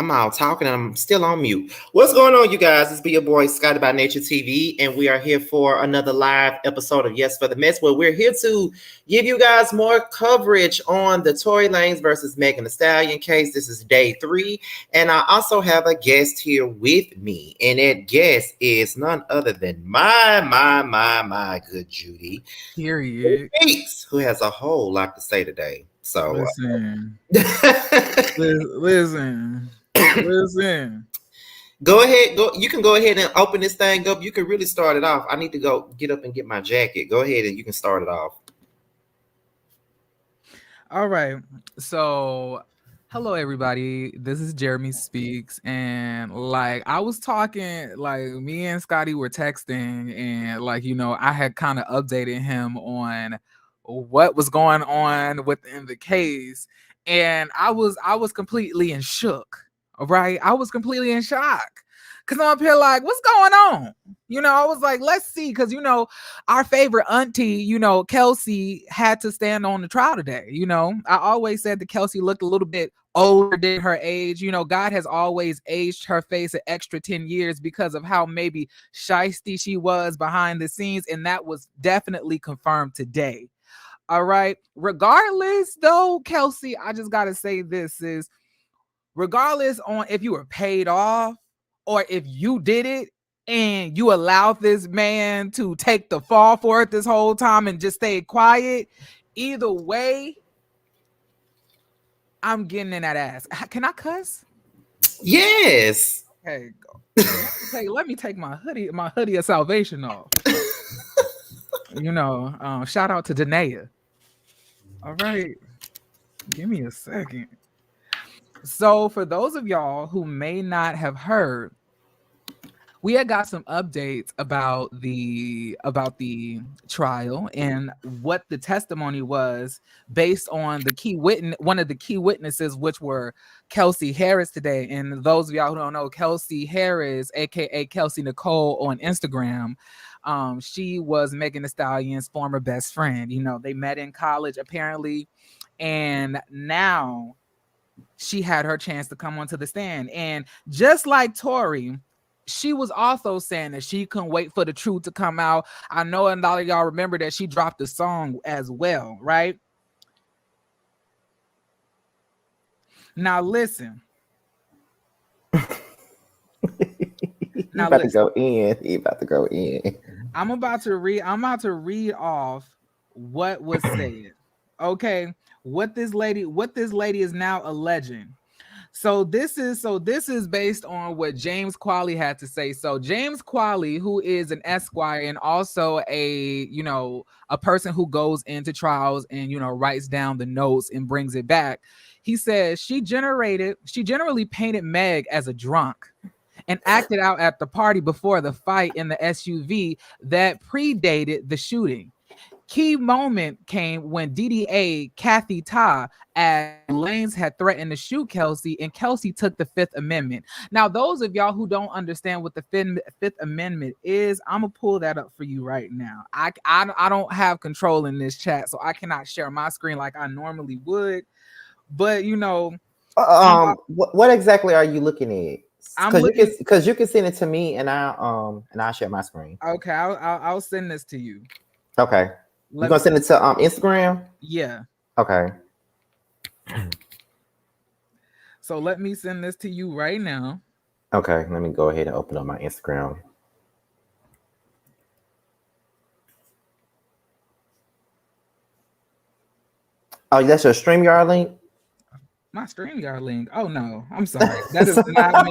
I'm out talking and I'm still on mute. What's going on, you guys? It's be your boy Scotty by Nature TV, and we are here for another live episode of Yes for the Mess, where we're here to give you guys more coverage on the Tory Lanez versus Megan Thee Stallion case. This is day 3, and I also have a guest here with me, and that guest is none other than my good Judy, Period. who has a whole lot to say today. So Listen. Listen. Go ahead. You can go ahead and open this thing up. You can really start it off. I need to go get up and get my jacket. Go ahead and you can start it off. All right. So, hello everybody. This is Jeremy Speaks, and I was talking, me and Scotty were texting, and I had kind of updated him on what was going on within the case, and I was completely in shook. Right, I was completely in shock because I'm up here like, what's going on? I was like, let's see, because our favorite auntie, Kelsey, had to stand on the trial today. I always said that Kelsey looked a little bit older than her age. God has always aged her face an extra 10 years because of how maybe shiesty she was behind the scenes, and that was definitely confirmed today. All right, regardless though, Kelsey, I just gotta say this is, regardless on if you were paid off or if you did it and you allowed this man to take the fall for it this whole time and just stay quiet, either way, I'm getting in that ass. Can I cuss? Yes. Okay, go. Let me take my hoodie of salvation off. Shout out to Danae. All right, give me a second. So for those of y'all who may not have heard, we had got some updates about the trial and what the testimony was based on the key witness, one of the key witnesses, which were Kelsey Harris today. And those of y'all who don't know, Kelsey Harris, aka Kelsey Nicole on Instagram, she was Megan Thee Stallion's former best friend. They met in college apparently, and now she had her chance to come onto the stand. And just like Tory, she was also saying that she couldn't wait for the truth to come out. I know a lot of y'all remember that she dropped a song as well, right? Now listen. He about to go in. I'm about to read off what was said. Okay. What this lady is now alleging. So this is based on what James Qualley had to say. So James Qualley, who is an Esquire and also a person who goes into trials and writes down the notes and brings it back, he says she generally painted Meg as a drunk and acted out at the party before the fight in the SUV that predated the shooting. Key moment came when DDA Kathy Ta, as Lanez had threatened to shoot Kelsey, and Kelsey took the Fifth Amendment. Now, those of y'all who don't understand what the Fifth Amendment is, I'm gonna pull that up for you right now. I don't have control in this chat, so I cannot share my screen like I normally would. But what exactly are you looking at? Because you can send it to me, and I'll share my screen. Okay, I'll send this to you. Okay. You're gonna send it to Instagram? Yeah. Okay. So let me send this to you right now. Okay, let me go ahead and open up my Instagram. Oh, that's your StreamYard link? My StreamYard link? Oh no, I'm sorry. That is not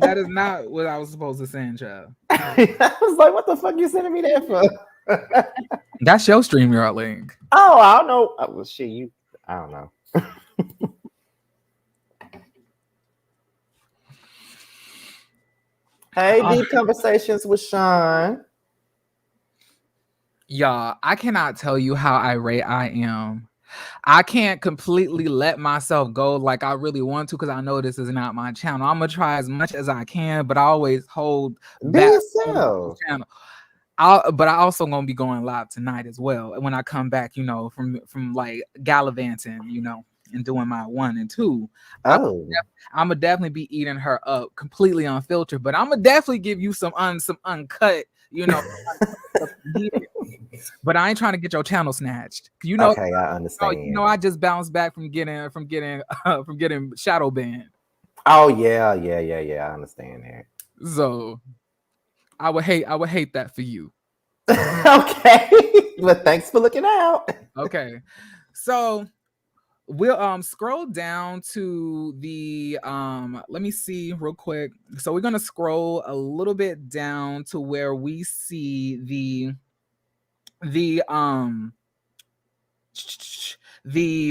that is not what I was supposed to send, child. I was like, what the fuck you sending me that for? That's your StreamYard link. Oh, I don't know. Well, shit, I don't know. Hey, Deep Conversations with Sean. Y'all, I cannot tell you how irate I am. I can't completely let myself go like I really want to because I know this is not my channel. I'm gonna try as much as I can, but I always hold back the channel. But I also gonna be going live tonight as well when I come back, from like gallivanting, and doing my 1 and 2. Oh, I'm gonna definitely be eating her up completely unfiltered, but I'm gonna definitely give you some uncut, but I ain't trying to get your channel snatched. okay, I understand. I just bounced back from getting from getting shadow banned. Oh yeah, yeah, yeah, yeah. I understand So I would hate that for you. that. Okay, but thanks for looking out. Okay. So we'll scroll down to the let me see real quick. So we're gonna scroll a little bit down to where we see the the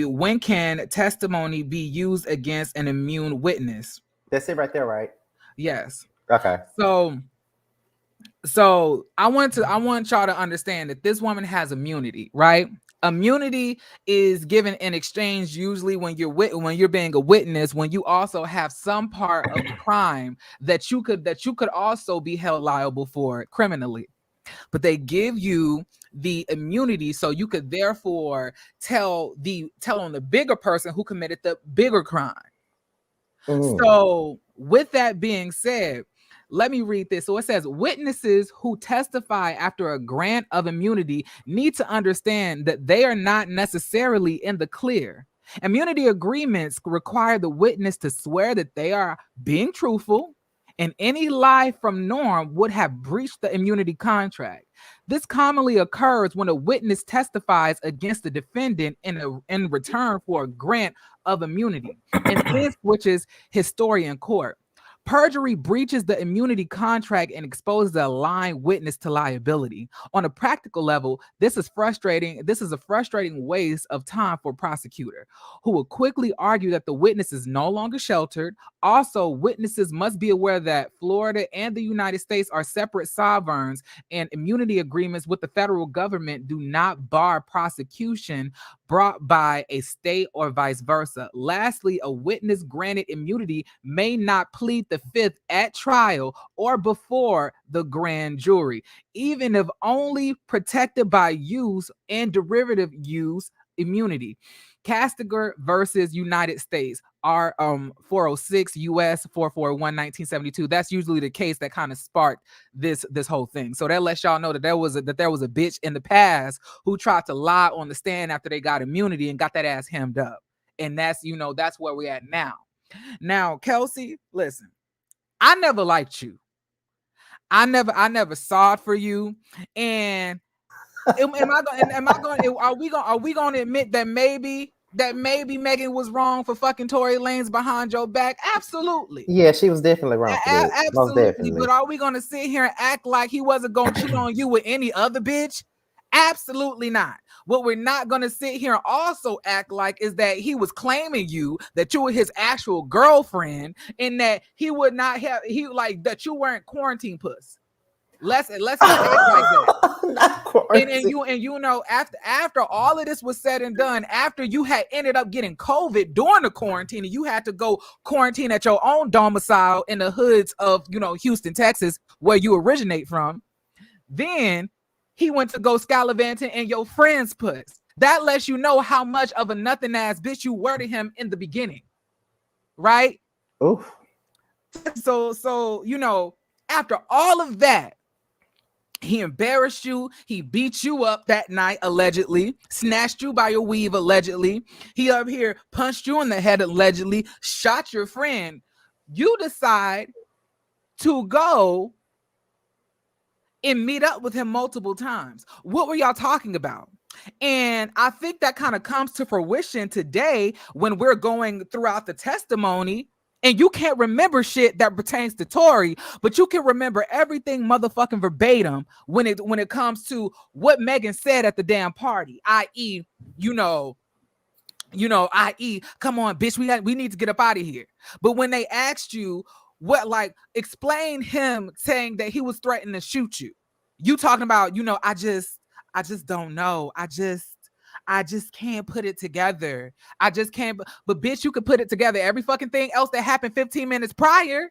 when can testimony be used against an immune witness? That's it right there, right? Yes. Okay. So I want y'all to understand that this woman has immunity, right? Immunity is given in exchange usually when you're being a witness, when you also have some part of the crime that you could also be held liable for criminally. But they give you the immunity so you could therefore tell on the bigger person who committed the bigger crime. So with that being said, let me read this. So it says witnesses who testify after a grant of immunity need to understand that they are not necessarily in the clear. Immunity agreements require the witness to swear that they are being truthful, and any lie from norm would have breached the immunity contract. This commonly occurs when a witness testifies against the defendant in return for a grant of immunity, and then switches his story in court. Perjury breaches the immunity contract and exposes a lying witness to liability. On a practical level, this is frustrating. This is a frustrating waste of time for a prosecutor who will quickly argue that the witness is no longer sheltered. Also, witnesses must be aware that Florida and the United States are separate sovereigns, and immunity agreements with the federal government do not bar prosecution brought by a state or vice versa. Lastly, a witness granted immunity may not plead the fifth at trial or before the grand jury, even if only protected by use and derivative use immunity. Castigar versus United States, R 406 US 441 1972. That's usually the case that kind of sparked this whole thing. So that lets y'all know that there was a bitch in the past who tried to lie on the stand after they got immunity and got that ass hemmed up. And that's where we're at now. Now, Kelsey, listen, I never liked you. I never saw it for you. And am I going are we going to admit that maybe Megan was wrong for fucking Tory Lanez behind your back? Absolutely. Yeah, she was definitely wrong for that. Most Absolutely. definitely. But are we going to sit here and act like he wasn't going to cheat on you with any other bitch? Absolutely not. What we're not going to sit here and also act like is that he was claiming you, that you were his actual girlfriend, and that he would not have, that you weren't quarantine puss. Let's not act like that. And after all of this was said and done, after you had ended up getting COVID during the quarantine, and you had to go quarantine at your own domicile in the hoods of Houston, Texas, where you originate from, then he went to go scallivanting and your friends puss. That lets you know how much of a nothing ass bitch you were to him in the beginning, right? Oof. So after all of that, he embarrassed you. He beat you up that night, allegedly. Snatched you by your weave, allegedly. He up here punched you in the head, allegedly. Shot your friend. You decide to go and meet up with him multiple times. What were y'all talking about? And I think that kind of comes to fruition today when we're going throughout the testimony. And you can't remember shit that pertains to Tory, but you can remember everything motherfucking verbatim when it comes to what Megan said at the damn party, i.e., i.e., come on, bitch, we need to get up out of here. But when they asked you explain him saying that he was threatening to shoot you, you talking about, I just don't know. I just can't put it together. I just can't. But bitch, you could put it together. Every fucking thing else that happened 15 minutes prior.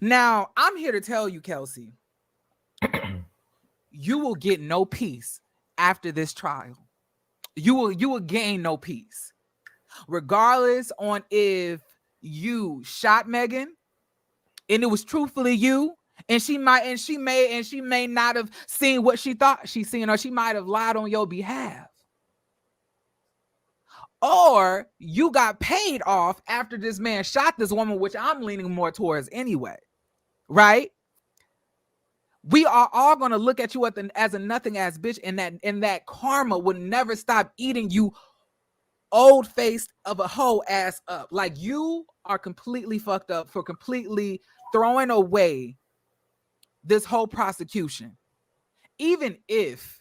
Now, I'm here to tell you, Kelsey, you will get no peace after this trial. you will gain no peace. Regardless on if you shot Megan and it was truthfully you, and she may not have seen what she thought she seen, or she might have lied on your behalf. Or you got paid off after this man shot this woman, which I'm leaning more towards anyway, right? We are all going to look at you as a nothing ass bitch, and that karma would never stop eating you old face of a hoe ass up. Like, you are completely fucked up for completely throwing away this whole prosecution. Even if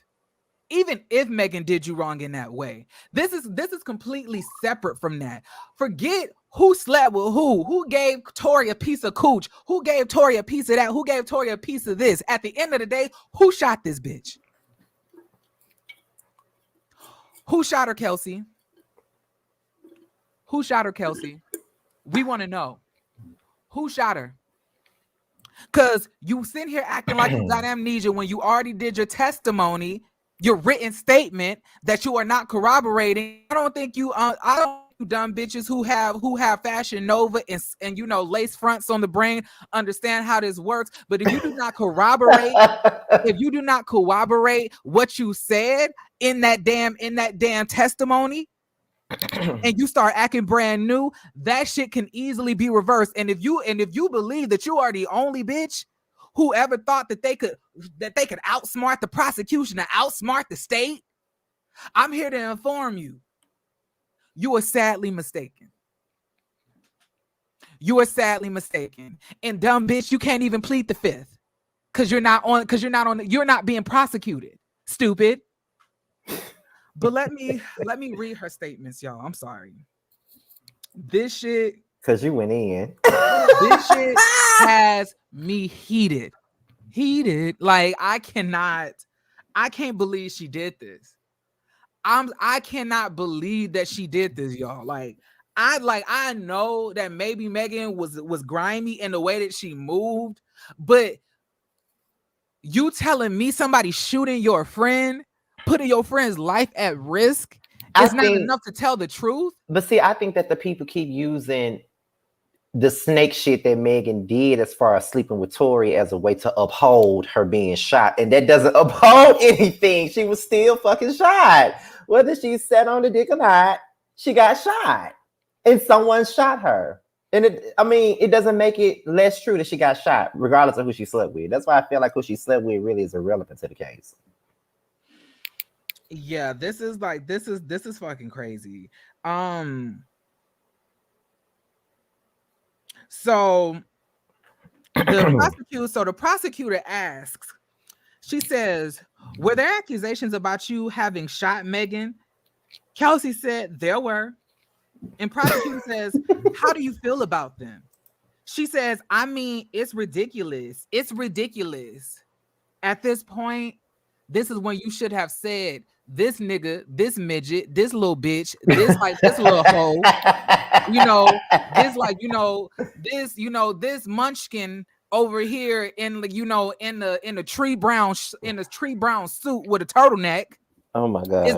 Megan did you wrong in that way, this is completely separate from that. Forget who slept with who gave Tory a piece of cooch, who gave Tory a piece of that, who gave Tory a piece of this. At the end of the day, who shot this bitch? Who shot her, Kelsey? Who shot her, Kelsey? We want to know. Who shot her? Because you sit here acting like you got amnesia when you already did your testimony, your written statement that you are not corroborating. I don't think you dumb bitches who have Fashion Nova and lace fronts on the brain understand how this works. But if you do not corroborate, what you said in that damn testimony, and you start acting brand new, that shit can easily be reversed. And if you believe that you are the only bitch who ever thought that they could outsmart the prosecution, to outsmart the state, I'm here to inform you. You are sadly mistaken. You are sadly mistaken. And dumb bitch, you can't even plead the fifth because you're not being prosecuted. Stupid. But let me read her statements, y'all. I'm sorry. This shit, because you went in. This shit has me heated. Like, I can't believe she did this. I cannot believe that she did this, y'all. I know that maybe Megan was grimy in the way that she moved, but you telling me somebody shooting your friend, putting your friend's life at risk, is not enough to tell the truth? But see, I think that the people keep using the snake shit that Megan did as far as sleeping with Tory as a way to uphold her being shot. And that doesn't uphold anything. She was still fucking shot. Whether she sat on the dick or not, she got shot. And someone shot her. And it doesn't make it less true that she got shot, regardless of who she slept with. That's why I feel like who she slept with really is irrelevant to the case. Yeah, this is fucking crazy. So the prosecutor asks, she says, were there accusations about you having shot Megan? Kelsey said there were. And prosecutor says, how do you feel about them? She says, I mean, it's ridiculous. It's ridiculous. At this point, this is when you should have said, this nigga, this midget, this little bitch, this little hoe, this munchkin over here in the tree brown suit with a turtleneck. Oh my God. Is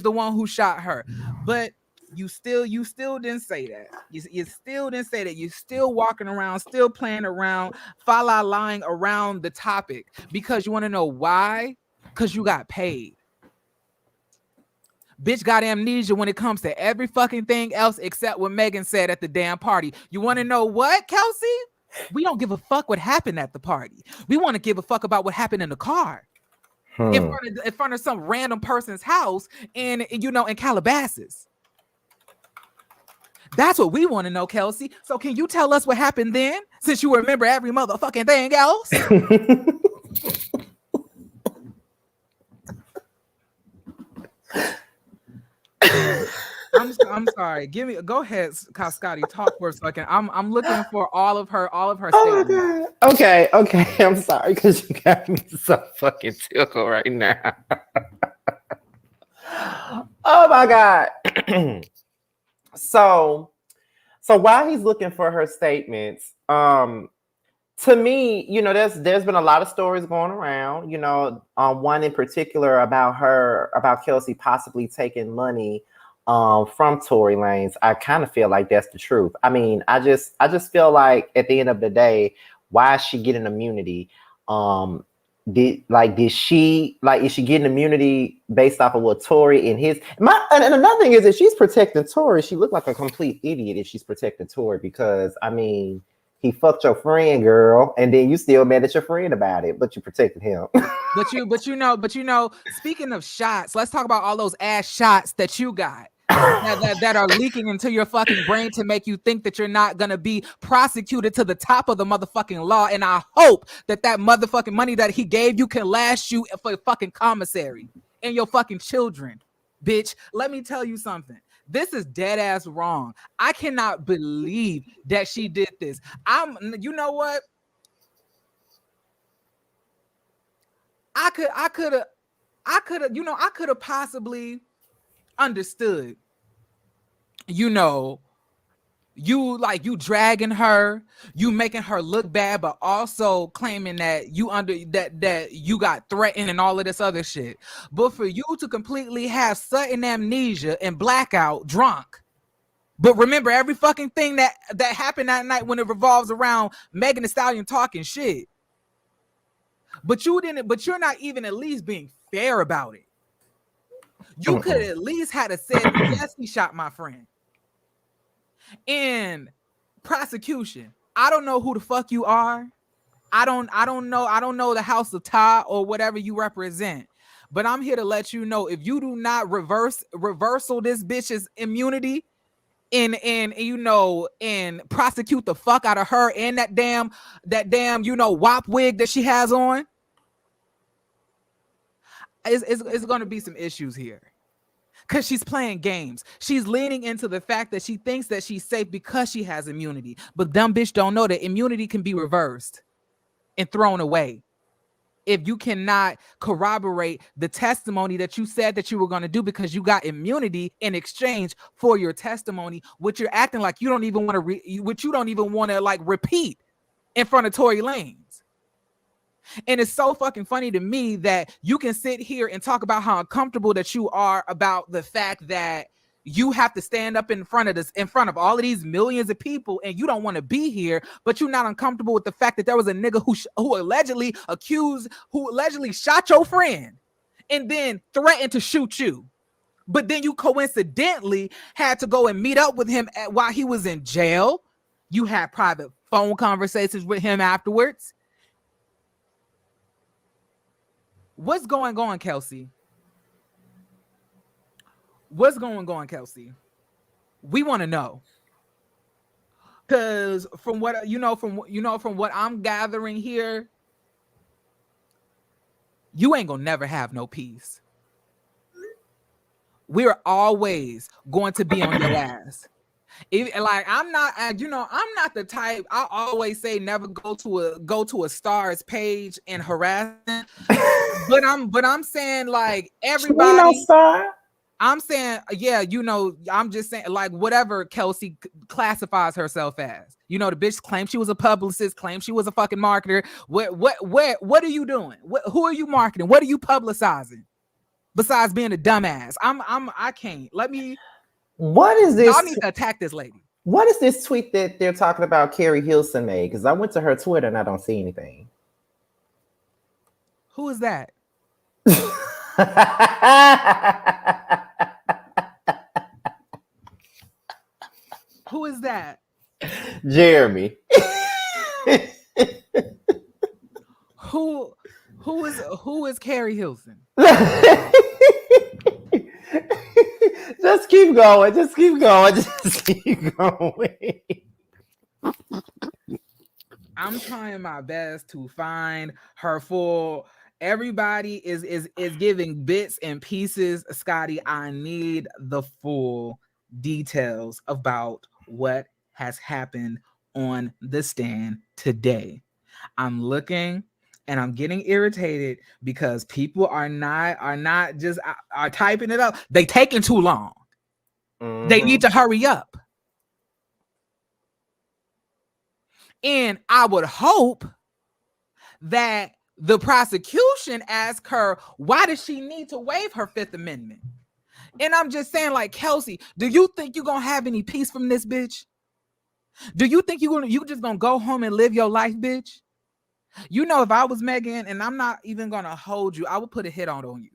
the one who shot her. But you still didn't say that. You still didn't say that. You're still walking around, still playing around, lying around the topic, because you want to know why? Because you got paid. Bitch got amnesia when it comes to every fucking thing else except what Megan said at the damn party. You want to know what, Kelsey? We don't give a fuck what happened at the party. We want to give a fuck about what happened in the car. In front of some random person's house in Calabasas. That's what we want to know, Kelsey. So can you tell us what happened then, since you remember every motherfucking thing else? I'm sorry. Go ahead, Scotty. Talk for a second. I'm looking for all of her statements. Okay. I'm sorry, because you got me so fucking tickled right now. Oh my God. So while he's looking for her statements, to me, there's been a lot of stories going around. One in particular about Kelsey possibly taking money from Tory Lanez. I kind of feel like that's the truth. I mean, I just feel like at the end of the day, why is she getting immunity? Is she getting immunity based off of what Tory and another thing is that she's protecting Tory. She looked like a complete idiot if she's protecting Tory, because I mean, he fucked your friend, girl, and then you still mad at your friend about it, but you protected him. But you know, speaking of shots, let's talk about all those ass shots that you got. That are leaking into your fucking brain to make you think that you're not gonna be prosecuted to the top of the motherfucking law. And I hope that motherfucking money that he gave you can last you for fucking commissary and your fucking children, bitch. Let me tell you something. This is dead ass wrong. I cannot believe that she did this. You know what? I could have possibly understood, you dragging her, you making her look bad, but also claiming that you got threatened and all of this other shit. But for you to completely have sudden amnesia and blackout drunk, but remember every fucking thing that happened that night when it revolves around Megan Thee Stallion talking shit. But you're not even at least being fair about it. You could at least had said, yes, he shot my friend. In prosecution, I don't know who the fuck you are. I don't know the House of Ta or whatever you represent. But I'm here to let you know, if you do not reversal this bitch's immunity and prosecute the fuck out of her and that damn WAP wig that she has on, it's going to be some issues here. Because she's playing games. She's leaning into the fact that she thinks that she's safe because she has immunity. But dumb bitch don't know that immunity can be reversed and thrown away if you cannot corroborate the testimony that you said that you were going to do, because you got immunity in exchange for your testimony, which you're acting like you don't even want to repeat in front of Tory Lanez. And it's so fucking funny to me that you can sit here and talk about how uncomfortable that you are about the fact that you have to stand up in front of all of these millions of people, and you don't want to be here, but you're not uncomfortable with the fact that there was a nigga who allegedly shot your friend and then threatened to shoot you. But then you coincidentally had to go and meet up with him while he was in jail. You had private phone conversations with him afterwards. What's going on, Kelsey? What's going on, Kelsey? We want to know. Because from what from what I'm gathering here, you ain't gonna never have no peace. We're always going to be on your ass. I'm not the type. I always say never go to a star's page and harass them. but I'm saying like everybody. I'm saying, yeah, I'm just saying like whatever Kelsey classifies herself as. The bitch claimed she was a publicist, claimed she was a fucking marketer. What are you doing? Who are you marketing? What are you publicizing? Besides being a dumbass, I can't. What is this? Y'all need to attack this lady. What is this tweet that they're talking about Carrie Hilson made? Because I went to her Twitter and I don't see anything. Who is that? Who is that? Jeremy. Who is Carrie Hilson? Just keep going. Just keep going. Just keep going. I'm trying my best to find her full. Everybody is giving bits and pieces. Scotty, I need the full details about what has happened on the stand today. I'm looking and I'm getting irritated because people are not just typing it up. They taking too long. Mm-hmm. They need to hurry up. And I would hope that the prosecution asked her, why does she need to waive her Fifth Amendment? And I'm just saying, like, Kelsey, do you think you're gonna have any peace from this bitch? Do you think you just gonna go home and live your life, bitch? You know, if I was Megan, and I'm not even gonna hold you, I would put a hit on you.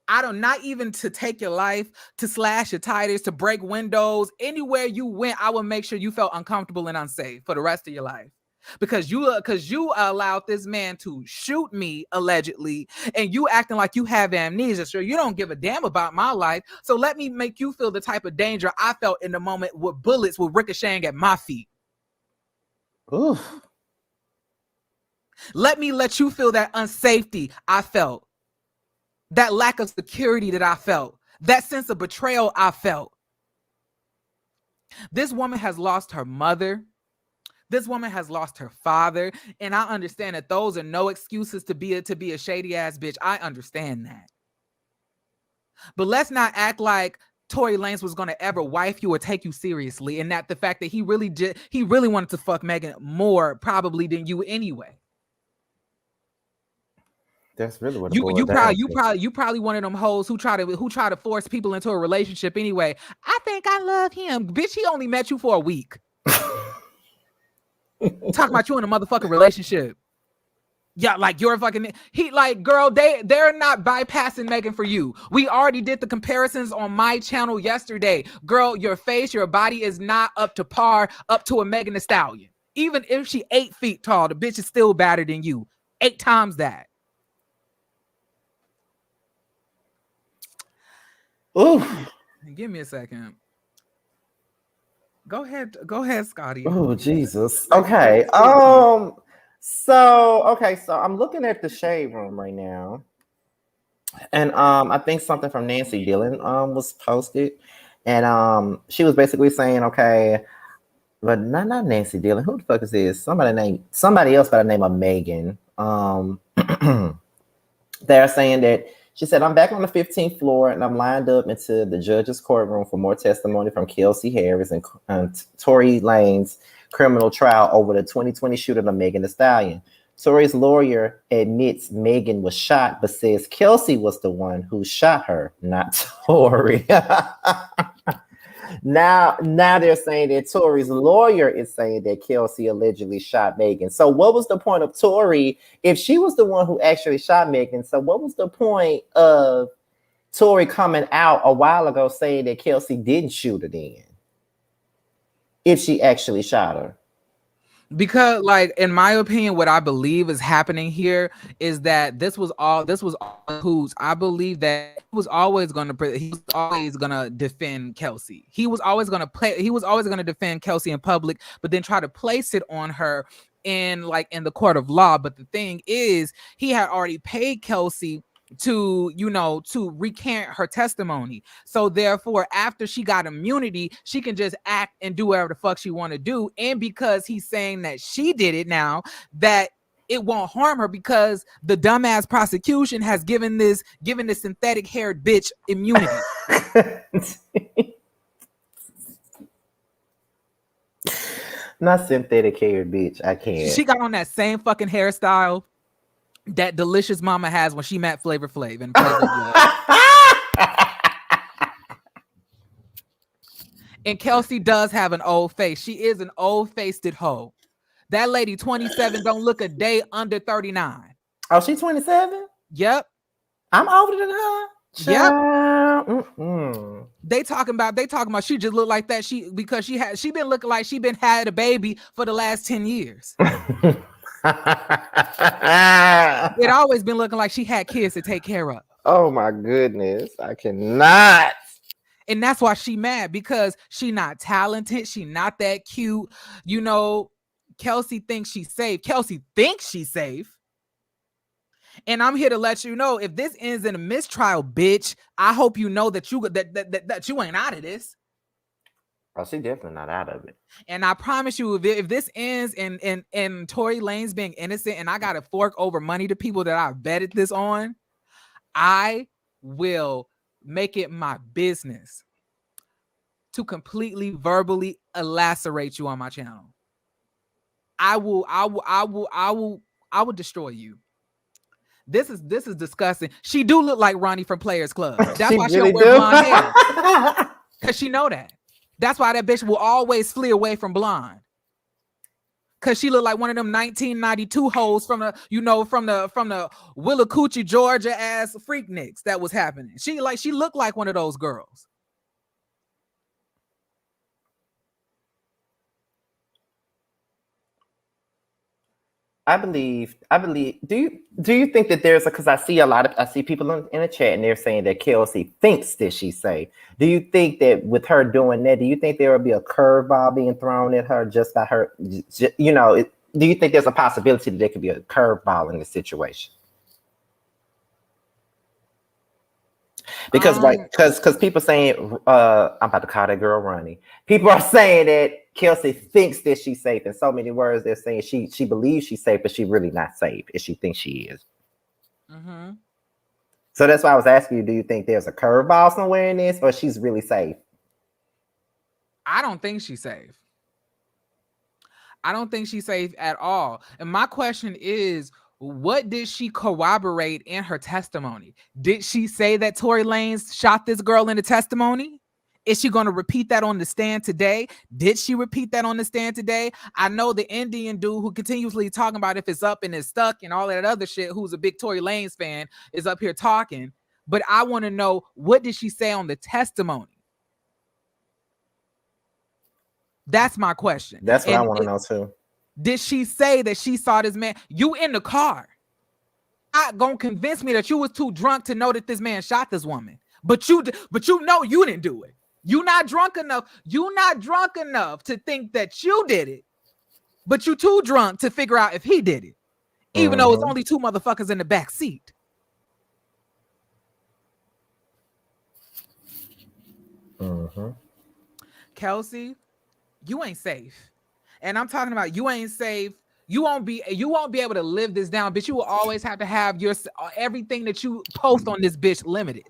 I don't, not even to take your life, to slash your tires, to break windows. Anywhere you went, I would make sure you felt uncomfortable and unsafe for the rest of your life. Because you allowed this man to shoot me allegedly, and you acting like you have amnesia. So you don't give a damn about my life. So let me make you feel the type of danger I felt in the moment with bullets were ricocheting at my feet. Oof. Let me let you feel that unsafety I felt. That lack of security that I felt, that sense of betrayal I felt. This woman has lost her mother. This woman has lost her father. And I understand that those are no excuses to be a shady ass bitch. I understand that. But let's not act like Tory Lanez was going to ever wife you or take you seriously. And that the fact that he really wanted to fuck Megan more probably than you anyway. That's really what you probably one of them hoes who try to force people into a relationship anyway. I think I love him. Bitch, he only met you for a week. Talking about you in a motherfucking relationship. Yeah, like you're fucking girl, they're not bypassing Megan for you. We already did the comparisons on my channel yesterday. Girl, your face, your body is not up to par, up to a Megan Thee Stallion. Even if she 8 feet tall, the bitch is still better than you. 8 times that. Ooh. Give me a second. Go ahead, Scotty. Oh, Jesus. Okay. So I'm looking at the shade room right now. And I think something from Nancy Dillon was posted. And she was basically saying, okay, but not Nancy Dillon. Who the fuck is this? Somebody else by the name of Megan. They're saying that she said, I'm back on the 15th floor and I'm lined up into the judge's courtroom for more testimony from Kelsey Harris and Tory Lanez criminal trial over the 2020 shooting of Megan Thee Stallion. Tory's lawyer admits Megan was shot, but says Kelsey was the one who shot her, not Tory. Now they're saying that Tory's lawyer is saying that Kelsey allegedly shot Megan. So what was the point of Tory if she was the one who actually shot Megan? So what was the point of Tory coming out a while ago saying that Kelsey didn't shoot her then if she actually shot her? Because, like, in my opinion, what I believe is happening here is that this was all who's. I believe that he was always gonna defend Kelsey. He was always gonna defend Kelsey in public, but then try to place it on her in the court of law. But the thing is, he had already paid Kelsey to recant her testimony. So therefore, after she got immunity, she can just act and do whatever the fuck she want to do. And because he's saying that she did it now, that it won't harm her because the dumbass prosecution has given this synthetic haired bitch immunity. Not synthetic haired bitch. I can't. She got on that same fucking hairstyle that Delicious Mama has when she met Flavor Flav and And Kelsey does have an old face. She is an old-faced hoe. That lady 27 don't look a day under 39. Oh, she's 27? Yep. I'm older than her. Yep. Mm-mm. They talking about she just looked like that. She been looking like she been had a baby for the last 10 years. It always been looking like she had kids to take care of. Oh my goodness. I cannot. And that's why she mad, because she not talented. She not that cute. Kelsey thinks she's safe. Kelsey thinks she's safe. And I'm here to let you know, if this ends in a mistrial, bitch, I hope you know that you ain't out of this. Oh, she definitely not out of it. And I promise you, if this ends in Tory Lanez being innocent and I got to fork over money to people that I betted this on, I will make it my business to completely verbally lacerate you on my channel. I will destroy you. This is disgusting. She do look like Ronnie from Players Club. That's She why she really don't wear do. blonde hair. Cause she know that. That's why that bitch will always flee away from blonde. Cause she look like one of them 1992 hoes from the, from the Willacoochee, Georgia ass Freakniks that was happening. She looked like one of those girls. I believe. Do you think that there's because I see people in the chat and they're saying that Kelsey thinks that she's safe. Do you think that with her doing that, do you think there will be a curveball being thrown at her just by her? Do you think there's a possibility that there could be a curveball in the situation? Because because people saying I'm about to call that girl Ronnie. People are saying that Kelsey thinks that she's safe. In so many words, they're saying she believes she's safe, but she's really not safe, and she thinks she is. Mm-hmm. So that's why I was asking you: do you think there's a curveball somewhere in this, or she's really safe? I don't think she's safe. I don't think she's safe at all. And my question is, what did she corroborate in her testimony? Did she say that Tory Lanez shot this girl in the testimony? Is she going to repeat that on the stand today? Did she repeat that on the stand today? I know the Indian dude who continuously talking about if it's up and it's stuck and all that other shit, who's a big Tory Lanez fan, is up here talking. But I want to know, what did she say on the testimony? That's my question. That's what I want to know too. Did she say that she saw this man? You in the car. Not gonna convince me that you was too drunk to know that this man shot this woman. But you know you didn't do it. You not drunk enough. You not drunk enough to think that you did it. But you too drunk to figure out if he did it. Even though it's only two motherfuckers in the back seat. Kelsey, you ain't safe. And I'm talking about you ain't safe. You won't be able to live this down, bitch. You will always have to have your everything that you post on this bitch limited.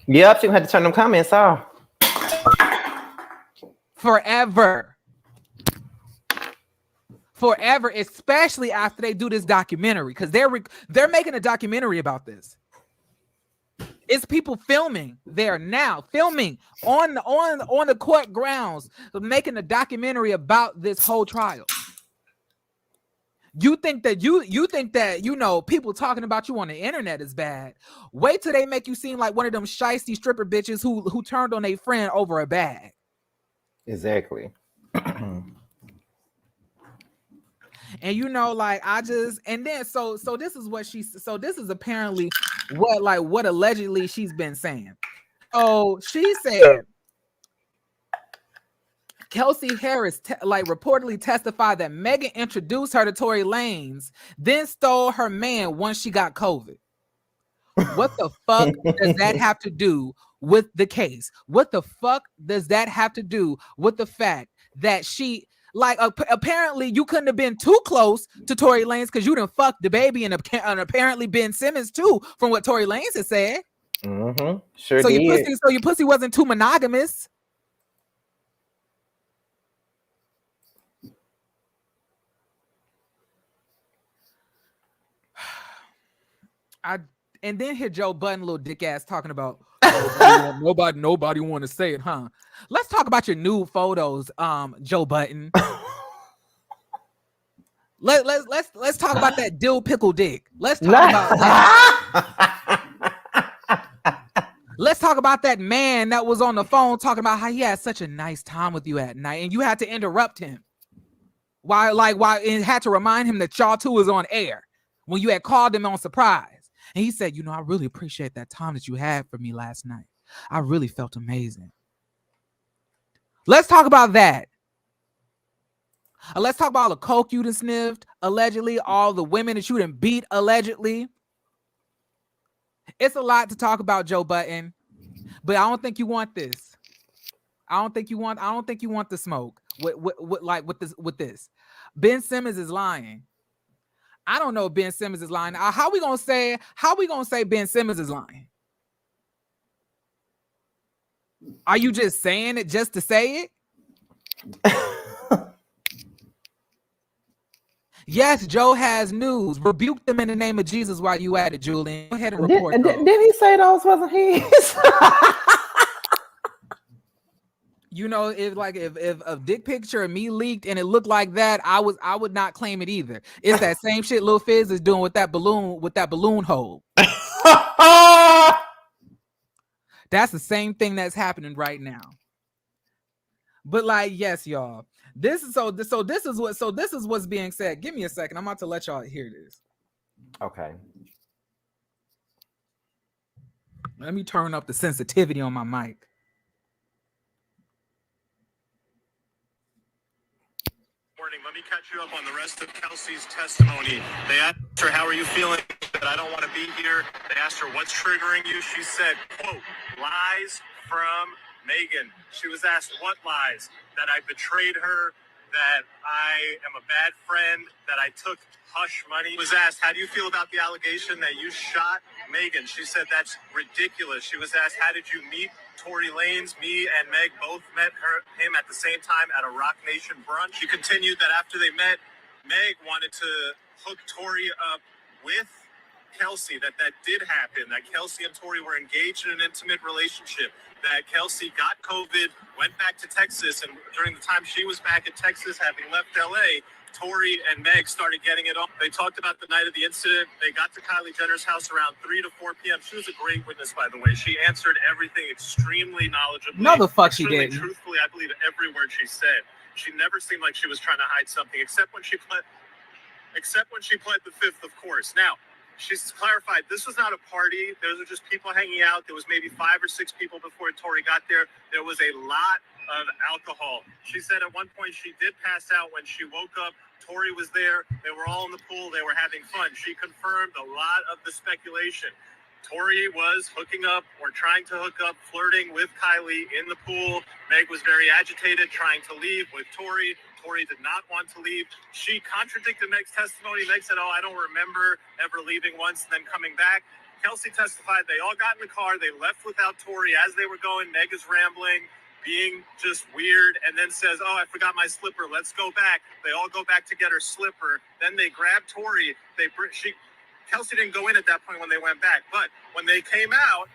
Yep, she had to turn them comments off. Forever, especially after they do this documentary, because they're making a documentary about this. It's people filming there now, filming on the court grounds, making a documentary about this whole trial. You think that people talking about you on the internet is bad. Wait till they make you seem like one of them shiesty stripper bitches who turned on a friend over a bag. Exactly. And so this is what this is apparently what allegedly she's been saying. Oh, she said Kelsey Harris reportedly testified that Megan introduced her to Tory Lanez, then stole her man once she got COVID. What the fuck does that have to do with the case? What the fuck does that have to do with the fact that she apparently you couldn't have been too close to Tory Lanez because you done fucked the baby and apparently Ben Simmons too, from what Tory Lanez has said. Sure so did. Your pussy wasn't too monogamous. And then hear Joe Budden, little dick ass, talking about nobody want to say it, huh? Let's talk about your nude photos, Joe Budden. Let's talk about that dill pickle dick. Let's talk about that. Let's talk about that man that was on the phone talking about how he had such a nice time with you at night, and you had to interrupt him while and had to remind him that y'all two was on air when you had called him on surprise. And he said, I really appreciate that time that you had for me last night. I really felt amazing. Let's talk about that. Let's talk about all the coke you done sniffed, allegedly, all the women that you done beat, allegedly. It's a lot to talk about, Joe Budden, but I don't think you want this. I don't think you want the smoke with this. Ben Simmons is lying. I don't know if Ben Simmons is lying. How we gonna say Ben Simmons is lying? Are you just saying it just to say it? Yes, Joe has news. Rebuke them in the name of Jesus while you at it, Julian. Go ahead and report those. Did he say those wasn't his? You know, if a dick picture of me leaked and it looked like that, I would not claim it either. It's that same shit Lil Fizz is doing with that balloon hole. That's the same thing that's happening right now. But like, yes, y'all. This is what's being said. Give me a second. I'm about to let y'all hear this. Okay. Let me turn up the sensitivity on my mic. Let me catch you up on the rest of Kelsey's testimony. They asked her, how are you feeling? That I don't want to be here. They asked her, what's triggering you? She said, quote, lies from Megan. She was asked, what lies? That I betrayed her, that I am a bad friend, that I took hush money. Was asked, how do you feel about the allegation that you shot Megan? She said, that's ridiculous. She was asked, how did you meet Tory Lanez? Me and Meg both met him at the same time at a Rock Nation brunch. She continued that after they met, Meg wanted to hook Tory up with Kelsey, that did happen, that Kelsey and Tory were engaged in an intimate relationship, that Kelsey got COVID, went back to Texas, and during the time she was back in Texas, having left LA, Tory and Meg started getting it on. They talked about the night of the incident. They got to Kylie Jenner's house around 3 to 4 p.m. She was a great witness, by the way. She answered everything extremely knowledgeably. No, the fuck she didn't. Truthfully, I believe every word she said. She never seemed like she was trying to hide something, except when she pled the fifth, of course. Now, she's clarified this was not a party. Those were just people hanging out. There was maybe 5 or 6 people before Tory got there. There was a lot of alcohol. She said at one point she did pass out when she woke up. Tory was there. They were all in the pool. They were having fun. She confirmed a lot of the speculation. Tory was hooking up or trying to hook up, flirting with Kylie in the pool. Meg was very agitated, trying to leave with Tory. Tory did not want to leave. She contradicted Meg's testimony. Meg said, I don't remember ever leaving once and then coming back. Kelsey testified they all got in the car. They left without Tory. As they were going, Meg is rambling, being just weird, and then says, I forgot my slipper. Let's go back. They all go back to get her slipper. Then they grab Tory. Kelsey didn't go in at that point when they went back. But when they came out,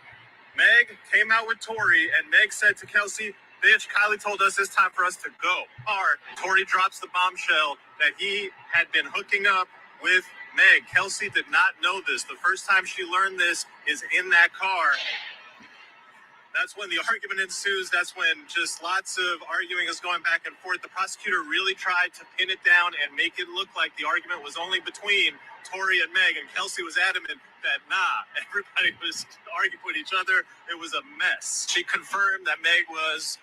Meg came out with Tory, and Meg said to Kelsey, bitch, Kylie told us it's time for us to go. Tory drops the bombshell that he had been hooking up with Meg. Kelsey did not know this. The first time she learned this is in that car. That's when the argument ensues. That's when just lots of arguing is going back and forth. The prosecutor really tried to pin it down and make it look like the argument was only between Tory and Meg, and Kelsey was adamant that everybody was arguing with each other. It was a mess. She confirmed that Meg was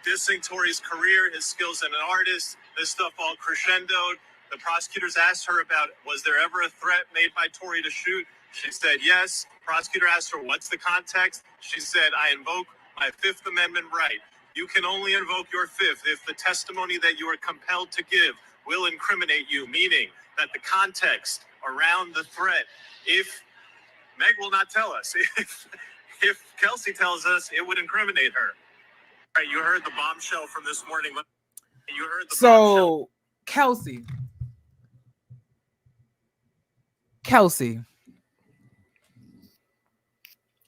dissing Tory's career, his skills as an artist. This stuff all crescendoed. The prosecutors asked her about, was there ever a threat made by Tory to shoot? She said yes. Prosecutor asked her, what's the context? She said, I invoke my Fifth Amendment right. You can only invoke your fifth if the testimony that you are compelled to give will incriminate you, meaning that the context around the threat, if Meg will not tell us, if Kelsey tells us, it would incriminate her. All right, you heard the bombshell from this morning. You heard the bombshell. Kelsey.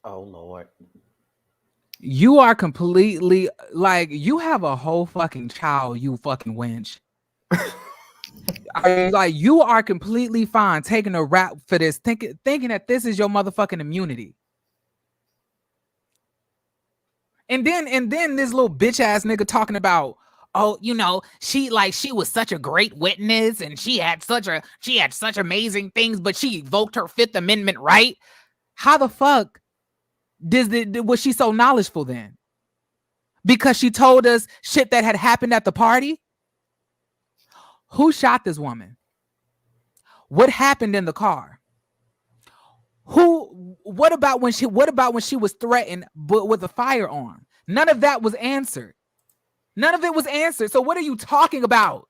Oh, Lord. You are completely, like, you have a whole fucking child, you fucking wench. Like, you are completely fine taking a rap for this, thinking that this is your motherfucking immunity. And then this little bitch ass nigga talking about, she was such a great witness and she had such amazing things, but she evoked her Fifth Amendment right. How the fuck was she so knowledgeable then? Because she told us shit that had happened at the party? Who shot this woman? What happened in the car? What about when she was threatened but with a firearm? None of that was answered. None of it was answered. So what are you talking about?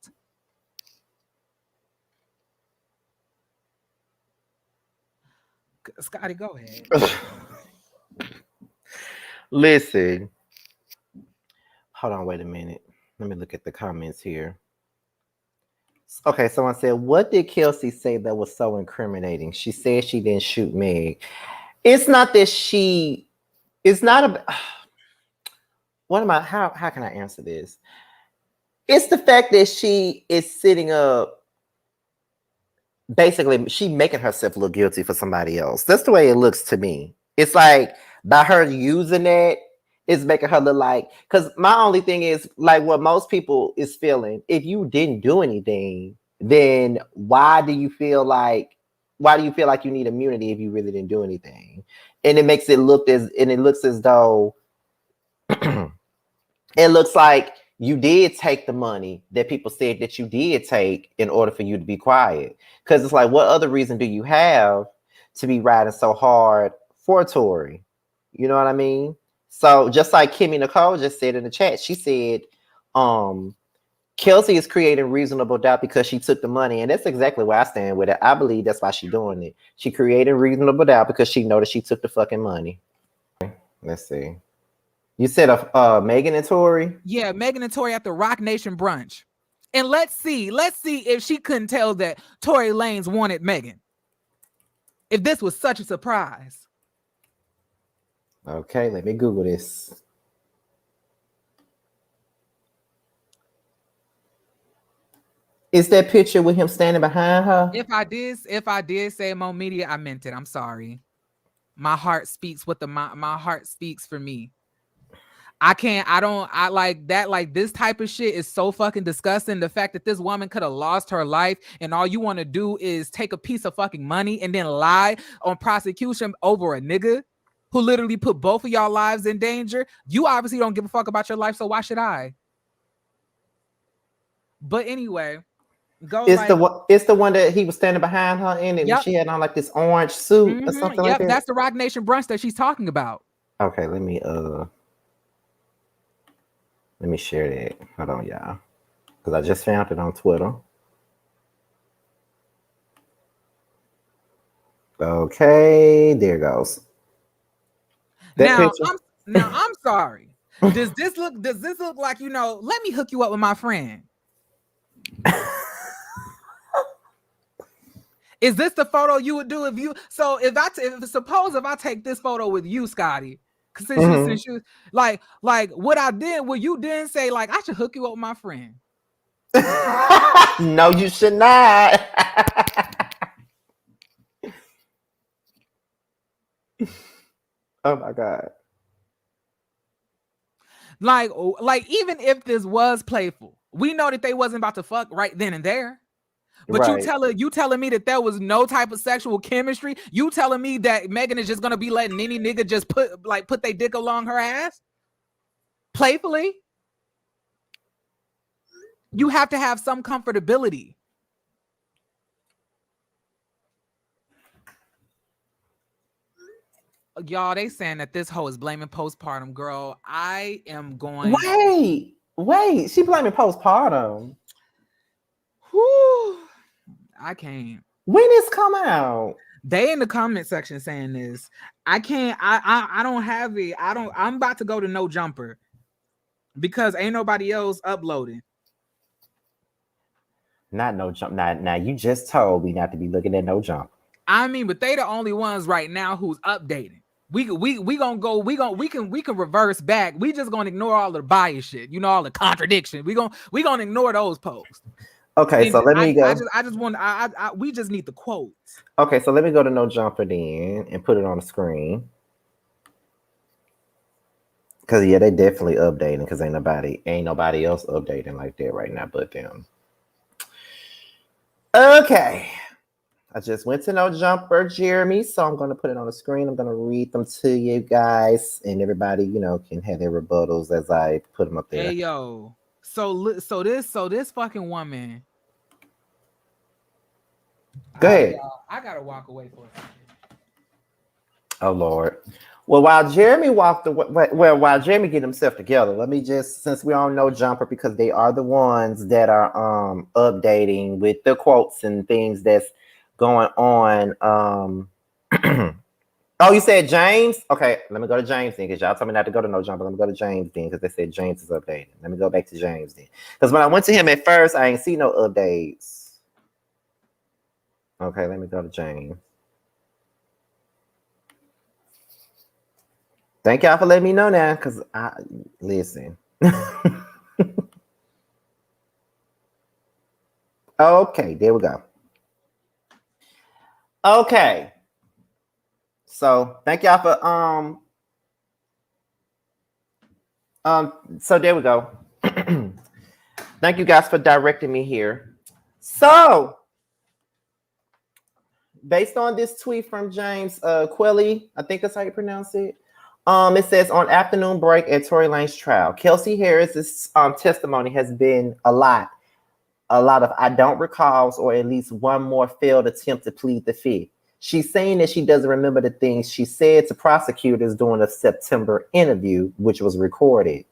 Scotty, go ahead. Listen. Hold on, wait a minute. Let me look at the comments here. Okay, someone said, what did Kelsey say that was so incriminating? She said she didn't shoot Meg. It's not that she, it's not a, what am I, how can I answer this? It's the fact that she is sitting up, basically, she making herself look guilty for somebody else. That's the way it looks to me. It's like, by her using that, it's making her look like, because my only thing is, like, what most people is feeling, if you didn't do anything, then why do you feel like you need immunity if you really didn't do anything? And it makes it look and it looks as though it looks like you did take the money that people said that you did take in order for you to be quiet. Because it's like, what other reason do you have to be riding so hard for Tory? You know what I mean? So just like Kimmy Nicole just said in the chat, she said, Kelsey is creating reasonable doubt because she took the money. And that's exactly where I stand with it. I believe that's why she's doing it. She created reasonable doubt because she know that she took the fucking money. Let's see. You said Megan and Tory? Yeah, Megan and Tory at the Rock Nation brunch. And let's see if she couldn't tell that Tory Lanez wanted Megan. If this was such a surprise. Okay, let me Google this. Is that picture with him standing behind her? If I did say Mo Media, I meant it. I'm sorry. My heart speaks what my heart speaks for me. I like that. Like, this type of shit is so fucking disgusting. The fact that this woman could have lost her life and all you want to do is take a piece of fucking money and then lie on prosecution over a nigga who literally put both of y'all lives in danger. You obviously don't give a fuck about your life, so why should I? But anyway, it's the one that he was standing behind her in it. Yep. She had on like this orange suit or something like that. That's the Rock Nation brunch that she's talking about. Okay, let me share that. Hold on, y'all, because I just found it on Twitter. Okay, there goes. Now I'm sorry. Does this look like, let me hook you up with my friend? Is this the photo you would do if you? So if I take this photo with you, Scotty, since you like what I did, what you didn't say, like, I should hook you up with my friend. No, you should not. Oh my God. Like even if this was playful, we know that they wasn't about to fuck right then and there. But right. you telling me that there was no type of sexual chemistry? You telling me that Megan is just gonna be letting any nigga just put their dick along her ass? Playfully? You have to have some comfortability. Y'all, they saying that this hoe is blaming postpartum. Girl, I am going... Wait. She blaming postpartum. Whew. I can't. When this come out? They in the comment section saying this. I can't. I don't have it. I'm about to go to No Jumper because ain't nobody else uploading. Not No Jump. Now you just told me not to be looking at No Jump. I mean, but they the only ones right now who's updating. We gonna go. We can reverse back. We just gonna ignore all the bias shit. All the contradiction. We gonna ignore those posts. Okay, so let me go. We just need the quotes. Okay, so let me go to No Jumper then and put it on the screen. Cause yeah, they definitely updating. Cause ain't nobody else updating like that right now but them. Okay, I just went to No Jumper, Jeremy. So I'm gonna put it on the screen. I'm gonna read them to you guys, and everybody, can have their rebuttals as I put them up there. Hey yo. So this fucking woman. Go ahead. I gotta walk away for a second. Oh Lord. Well, while Jeremy while Jeremy get himself together, let me just, since we all know Jumper, because they are the ones that are updating with the quotes and things that's going on. Oh, you said James? Okay, let me go to James then, because y'all told me not to go to No Jumper. Let me go to James then, because they said James is updating. Let me go back to James then. Because when I went to him at first, I ain't see no updates. Okay, let me go to James. Thank y'all for letting me know now, because I listen. Okay, there we go. Okay. So thank y'all for so there we go. Thank you guys for directing me here. So based on this tweet from James Quelly, I think that's how you pronounce it. It says on afternoon break at Tory Lanez trial, Kelsey Harris's testimony has been a lot of I don't recalls, or at least one more failed attempt to plead the fifth. She's saying that she doesn't remember the things she said to prosecutors during a September interview, which was recorded.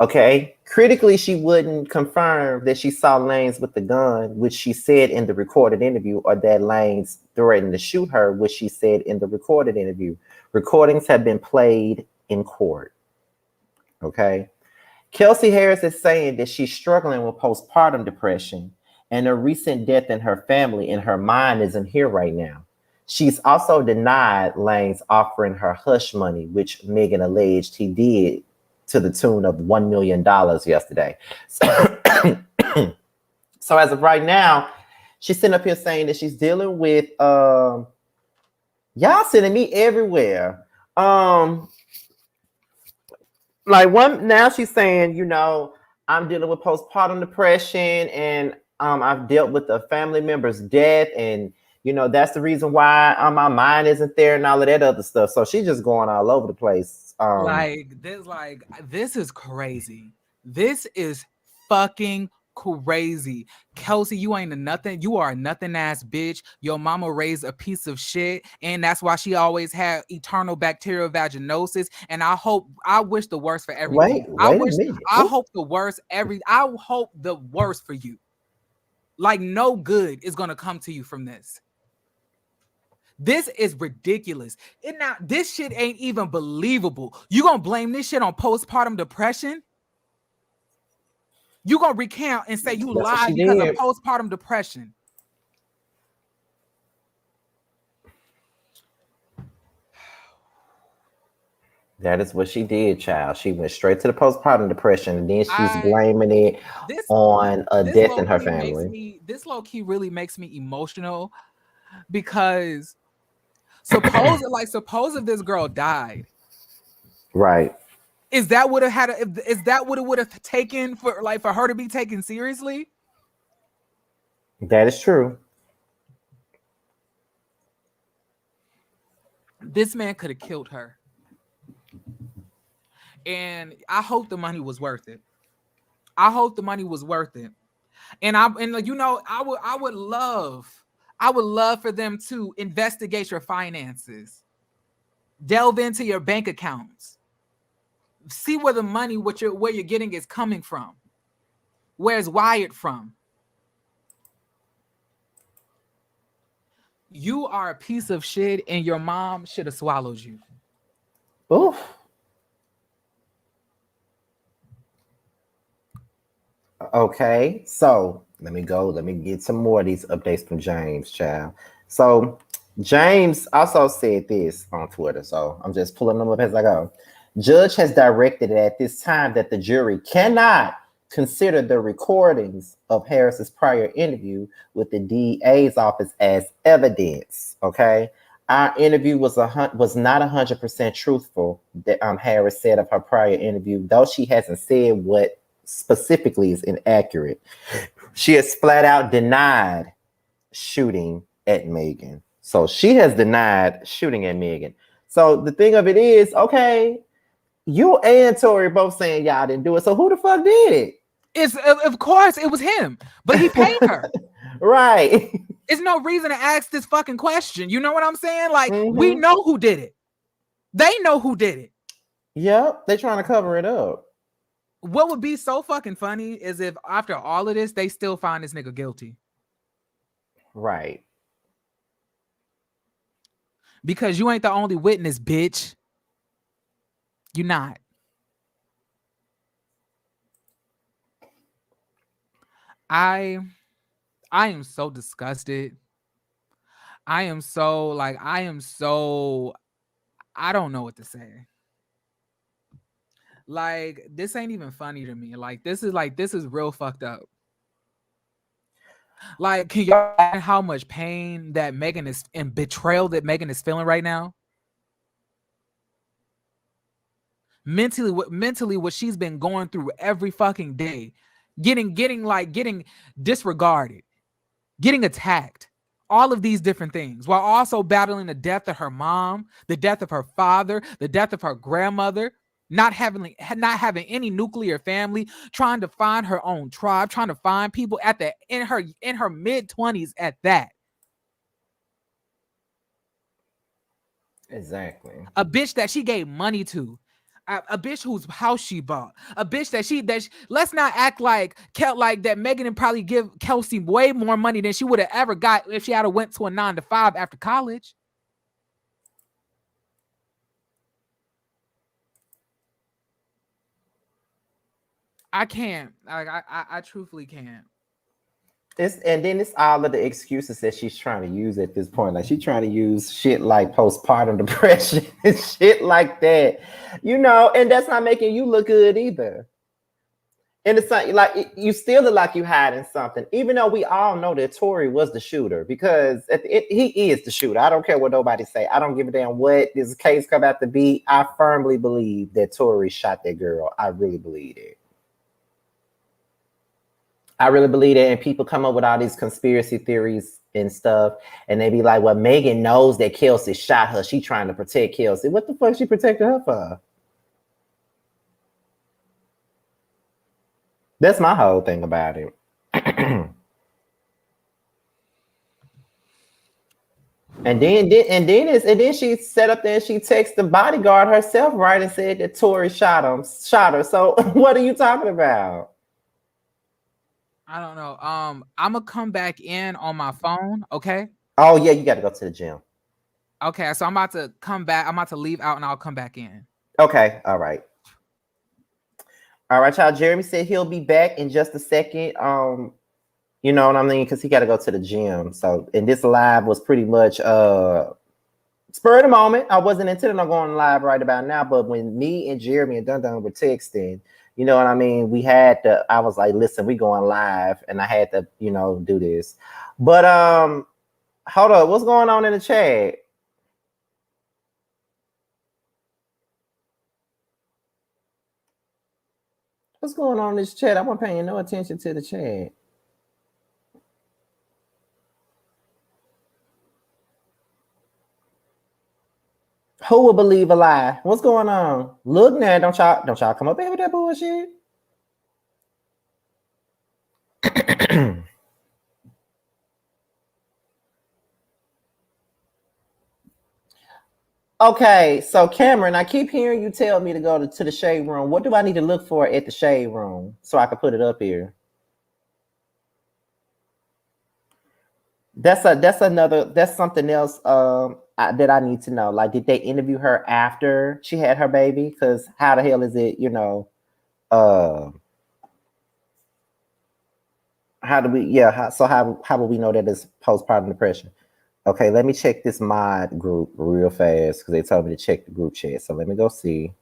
Okay. Critically, she wouldn't confirm that she saw Lanez with the gun, which she said in the recorded interview, or that Lanez threatened to shoot her, which she said in the recorded interview. Recordings have been played in court. Okay. Kelsey Harris is saying that she's struggling with postpartum depression, and a recent death in her family and her mind isn't here right now. She's also denied Lanez offering her hush money, which Megan alleged he did to the tune of $1 million yesterday. So as of right now, she's sitting up here saying that she's dealing with y'all sending me everywhere. Like one now she's saying, I'm dealing with postpartum depression, and I've dealt with a family member's death, and that's the reason why my mind isn't there and all of that other stuff. So she's just going all over the place. This is crazy. This is fucking crazy. Kelsey, you ain't a nothing. You are a nothing ass bitch. Your mama raised a piece of shit, and that's why she always had eternal bacterial vaginosis. And I wish the worst for everything. Wait a minute. I hope the worst for you. Like no good is gonna come to you from this. This is ridiculous. This shit ain't even believable. You gonna blame this shit on postpartum depression? You gonna recount and say you lied because of postpartum depression? That is what she did, child. She went straight to the postpartum depression, and then she's blaming it on a death in her family. This low key really makes me emotional, because suppose if this girl died, right? Is that what it would have taken for her to be taken seriously? That is true. This man could have killed her. And I hope the money was worth it. And I would love for them to investigate your finances, delve into your bank accounts, see where the money, where you're getting is coming from, where it's wired from. You are a piece of shit, and your mom should have swallowed you. Oof. Okay, so let me get some more of these updates from James, child. So James also said this on Twitter, so I'm just pulling them up as I go. Judge has directed at this time that the jury cannot consider the recordings of Harris's prior interview with the DA's office as evidence. Okay, our interview was not 100% truthful. That Harris said of her prior interview, though she hasn't said what specifically is inaccurate. She has flat out denied shooting at Megan. So she has denied shooting at Megan. So the thing of it is, okay, you and Tory both saying y'all didn't do it. So who the fuck did it? Of course it was him, but he paid her. Right. There's no reason to ask this fucking question. You know what I'm saying? Like, we know who did it. They know who did it. Yep. They're trying to cover it up. What would be so fucking funny is if after all of this, they still find this nigga guilty. Right. Because you ain't the only witness, bitch. You're not. I I am so disgusted. I don't know what to say. Like, this ain't even funny to me. Like, this is real fucked up. Like, can y'all imagine how much pain that Megan is and betrayal that Megan is feeling right now? Mentally, what she's been going through every fucking day, getting disregarded, getting attacked, all of these different things, while also battling the death of her mom, the death of her father, the death of her grandmother, not having any nuclear family, trying to find her own tribe, trying to find people in her mid-20s at that. Exactly. A bitch that she gave money to. A bitch whose house she bought, a bitch let's not act like that Megan would probably give Kelsey way more money than she would have ever got if she had went to a 9-to-5 after college. I can't. I truthfully can't. And then it's all of the excuses that she's trying to use at this point. Like she's trying to use shit like postpartum depression and shit like that, and that's not making you look good either. And it's like you still look like you hiding something, even though we all know that Tory was the shooter, because he is the shooter. I don't care what nobody say. I don't give a damn what this case come out to be. I firmly believe that Tory shot that girl. I really believe it. I really believe that, and people come up with all these conspiracy theories and stuff, and they be like, well, Megan knows that Kelsey shot her. She trying to protect Kelsey. What the fuck she protected her for? That's my whole thing about it. And then she set up there and she texted the bodyguard herself, right, and said that Tory shot her. So what are you talking about? I don't know. I'm gonna come back in on my phone, okay? Oh yeah, you got to go to the gym. Okay, so I'm about to come back. I'm about to leave out and I'll come back in. Okay, all right. All right, y'all. Jeremy said he'll be back in just a second. You know what I mean? Because he got to go to the gym. So, and this live was pretty much spur of the moment. I wasn't intending on going live right about now, but when me and Jeremy and Dun Dun were texting, you know what I mean? I was like, listen, we going live, and I had to, do this. But hold up, what's going on in the chat? What's going on in this chat? I wasn't paying no attention to the chat. Who will believe a lie? What's going on? Look now, don't y'all come up here with that bullshit. Okay, so Cameron, I keep hearing you tell me to go to the shade room. What do I need to look for at the shade room so I can put it up here? That's something else that I need to know. Like, did they interview her after she had her baby? Because how the hell is it, how do we how will we know that it's postpartum depression? Okay, let me check this mod group real fast because they told me to check the group chat. So let me go see.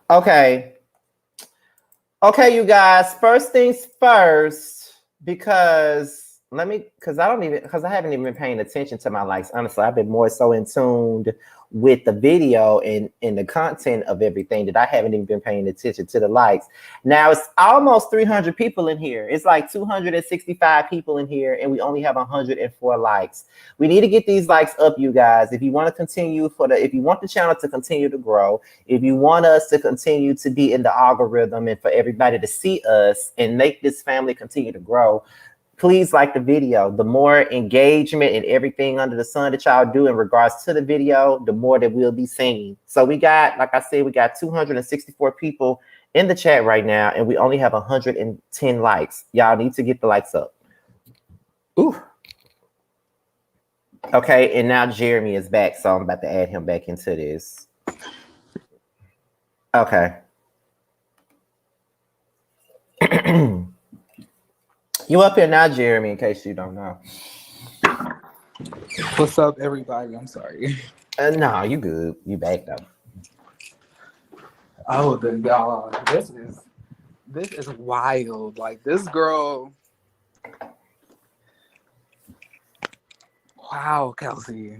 Okay, you guys. First things first, because I haven't even been paying attention to my likes. Honestly, I've been more so in tuned with the video and the content of everything that I haven't even been paying attention to the likes. Now it's almost 300 people in here. It's like 265 people in here, and we only have 104 likes. We need to get these likes up, you guys. If you want to continue if you want the channel to continue to grow, if you want us to continue to be in the algorithm and for everybody to see us and make this family continue to grow, please like the video. The more engagement and everything under the sun that y'all do in regards to the video, the more that we'll be seeing. So we got, like I said, we got 264 people in the chat right now, and we only have 110 likes. Y'all need to get the likes up. Ooh. Okay, and now Jeremy is back, so I'm about to add him back into this. Okay. You up here now, Jeremy, in case you don't know. What's up, everybody? I'm sorry. No, you good. You back though. Oh, the y'all. This is wild. Like this girl. Wow, Kelsey.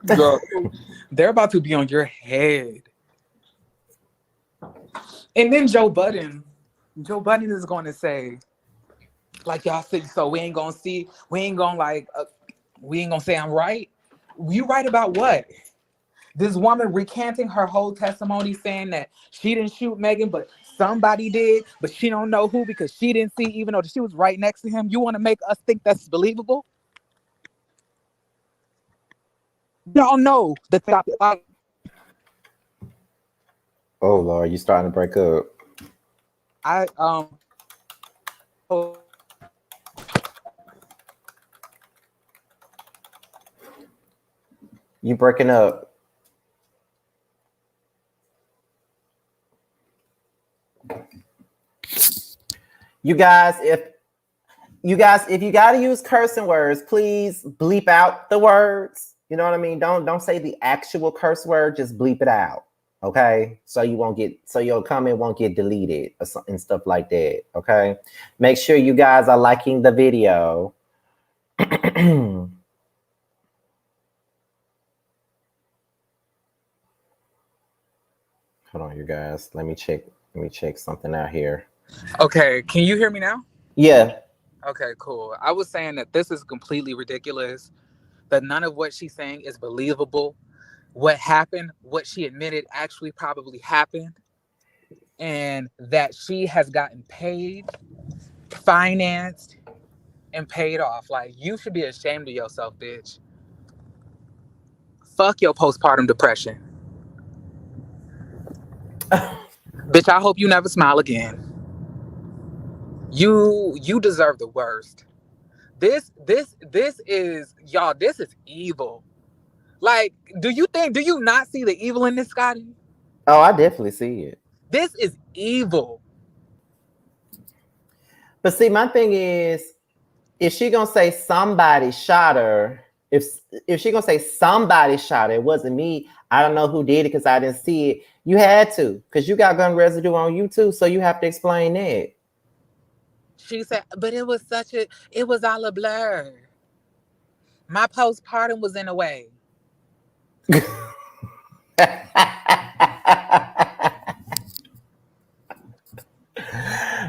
Girl, they're about to be on your head. And then Joe Budden is going to say, like y'all think so we ain't gonna say I'm right. You right about what? This woman recanting her whole testimony saying that she didn't shoot Megan, but somebody did, but she don't know who because she didn't see, even though she was right next to him. You want to make us think that's believable? Y'all know that. Oh Lord, you starting to break up. You breaking up. You guys, if you gotta use cursing words, please bleep out the words. You know what I mean? Don't say the actual curse word, just bleep it out. Okay, so your comment won't get deleted and stuff like that. Okay, make sure you guys are liking the video. Hold on, you guys. Let me check something out here. Okay, can you hear me now? Yeah. Okay, cool. I was saying that this is completely ridiculous. That none of what she's saying is believable. What happened, what she admitted actually probably happened, and that she has gotten paid, financed, and paid off. Like, you should be ashamed of yourself, bitch. Fuck your postpartum depression. Bitch, I hope you never smile again. You deserve the worst. This is, y'all, this is evil. Like, do you not see the evil in this, Scotty? Oh, I definitely see it. This is evil. But see, my thing is, if she gonna say somebody shot her, if she gonna say somebody shot her, it wasn't me. I don't know who did it because I didn't see it. You had to, because you got gun residue on you too, so you have to explain that. She said, but it was all a blur. My postpartum was in a way.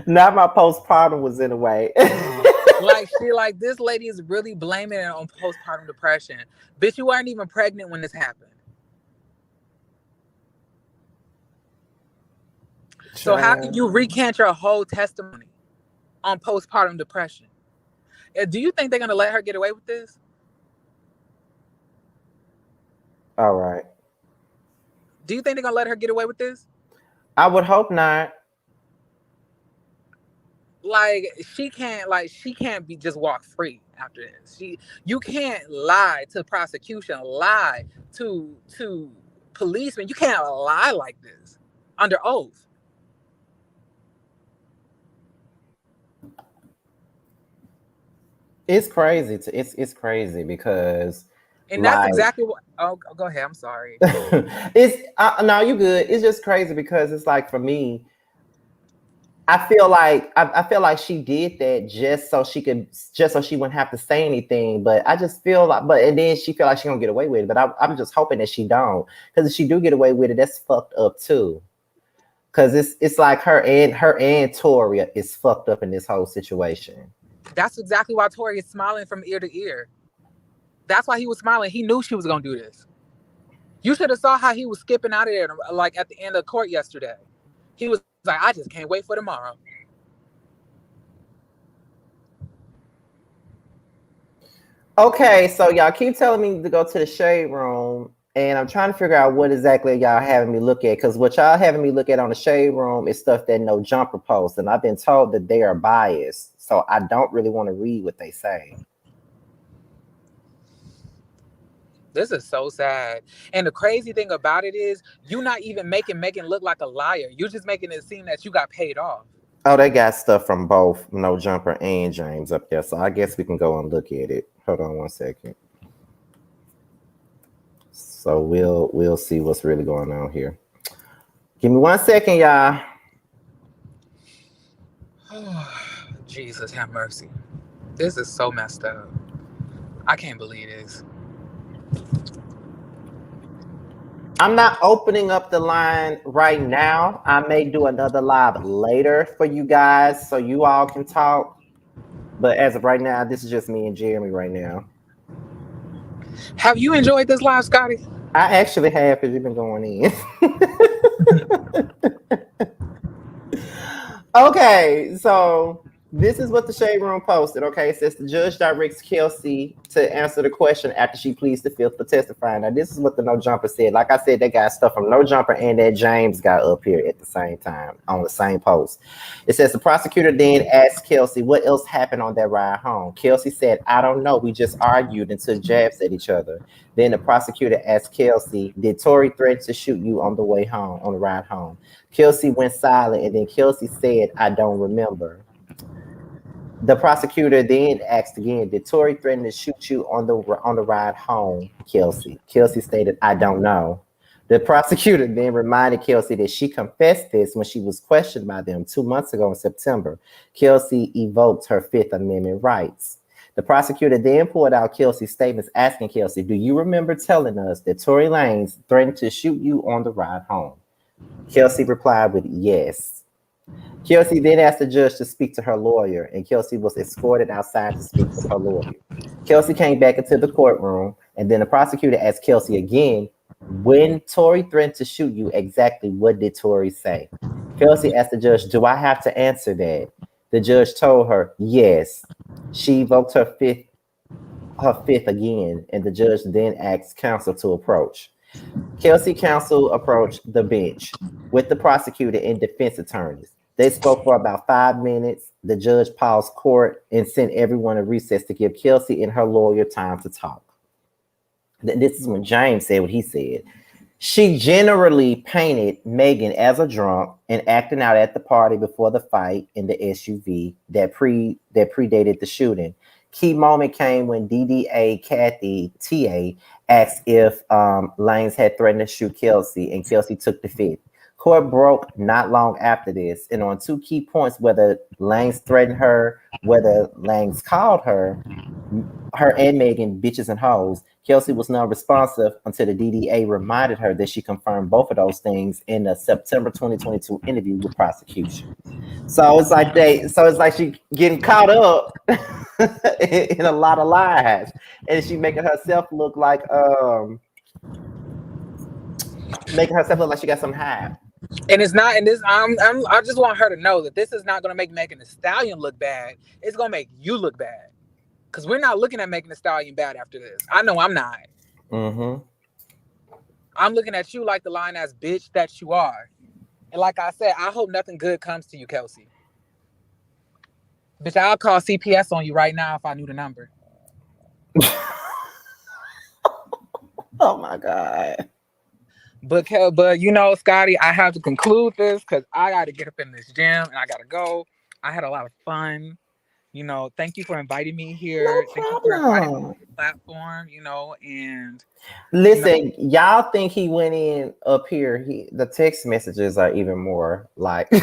Not my postpartum was in a way. like this lady is really blaming it on postpartum depression. Bitch, you weren't even pregnant when this happened. So how can you recant your whole testimony on postpartum depression? Do you think they're gonna let her get away with this? All right. Do you think they're gonna let her get away with this? I would hope not. Like she can't be just walk free after this. You can't lie to prosecution, lie to policemen. You can't lie like this under oath. It's crazy. It's crazy because, and that's exactly what. Oh, go ahead. I'm sorry. It's no, you good. It's just crazy because it's like, for me, I feel like she did that just so she wouldn't have to say anything. But I just feel like, and then she feel like she gonna get away with it. But I'm just hoping that she don't, because if she do get away with it, that's fucked up too. Because it's like her and Tory is fucked up in this whole situation. That's exactly why Tory is smiling from ear to ear. That's why he was smiling. He knew she was gonna do this. You should have saw how he was skipping out of there, like at the end of court yesterday. He was like, I just can't wait for tomorrow. Okay, so y'all keep telling me to go to the shade room, and I'm trying to figure out what exactly y'all having me look at, because what y'all having me look at on the shade room is stuff that No Jumper posts, and I've been told that they are biased, so I don't really want to read what they say. This is so sad. And the crazy thing about it is you not even making Megan look like a liar. You're just making it seem that you got paid off. Oh, they got stuff from both No Jumper and James up there, so I guess we can go and look at it. Hold on one second. So we'll see what's really going on here. Give me 1 second, y'all. Jesus have mercy. This is so messed up. I can't believe this. I'm not opening up the line right now. I may do another live later for you guys so you all can talk. But as of right now, this is just me and Jeremy right now. Have you enjoyed this live, Scotty? I actually have, because you've been going in. Okay, so this is what the Shade Room posted. Okay, it says the judge directs Kelsey to answer the question after she pleads the fifth for testifying. Now, this is what the No Jumper said. Like I said, they got stuff from No Jumper and that James got up here at the same time on the same post. It says the prosecutor then asked Kelsey what else happened on that ride home. Kelsey said, "I don't know. We just argued and took jabs at each other." Then the prosecutor asked Kelsey, "Did Tory threaten to shoot you on the way home, on the ride home?" Kelsey went silent, and then Kelsey said, "I don't remember." The prosecutor then asked again, "Did Tory threaten to shoot you on the ride home, Kelsey?" Kelsey stated, "I don't know." The prosecutor then reminded Kelsey that she confessed this when she was questioned by them 2 months ago in September. Kelsey evoked her Fifth Amendment rights. The prosecutor then pulled out Kelsey's statements asking Kelsey, "Do you remember telling us that Tory Lanez threatened to shoot you on the ride home?" Kelsey replied with yes. Kelsey then asked the judge to speak to her lawyer, and Kelsey was escorted outside to speak with her lawyer. Kelsey came back into the courtroom, and then the prosecutor asked Kelsey again, "When Tory threatened to shoot you, exactly what did Tory say?" Kelsey asked the judge, "Do I have to answer that?" The judge told her, yes. She evoked her fifth again, and the judge then asked counsel to approach. Kelsey counsel approached the bench with the prosecutor and defense attorneys. They spoke for about 5 minutes. The judge paused court and sent everyone a recess to give Kelsey and her lawyer time to talk. This is when James said what he said. "She generally painted Megan as a drunk and acting out at the party before the fight in the SUV that predated the shooting. Key moment came when DDA Kathy TA asked if Lanez had threatened to shoot Kelsey, and Kelsey took the fifth. Court broke not long after this, and on two key points, whether Lanez threatened her, whether Lanez called her and Megan bitches and hoes, Kelsey was non-responsive until the DDA reminded her that she confirmed both of those things in a September 2022 interview with prosecution. So it's like she getting caught up in a lot of lies, and she making herself look like she got some hype. And it's not, and this, I just want her to know that this is not going to make Megan Thee Stallion look bad. It's going to make you look bad. Because we're not looking at Megan Thee Stallion bad after this. I know I'm not. Mm-hmm. I'm looking at you like the lying-ass bitch that you are. And like I said, I hope nothing good comes to you, Kelsey. Bitch, I'll call CPS on you right now if I knew the number. Oh, my God. But you know, Scotty, I have to conclude this because I got to get up in this gym and I got to go. I had a lot of fun. You know, thank you for inviting me here. No Thank you for inviting me problem. to the platform, you know, and Listen, y'all think he went in up here. The text messages are even more like he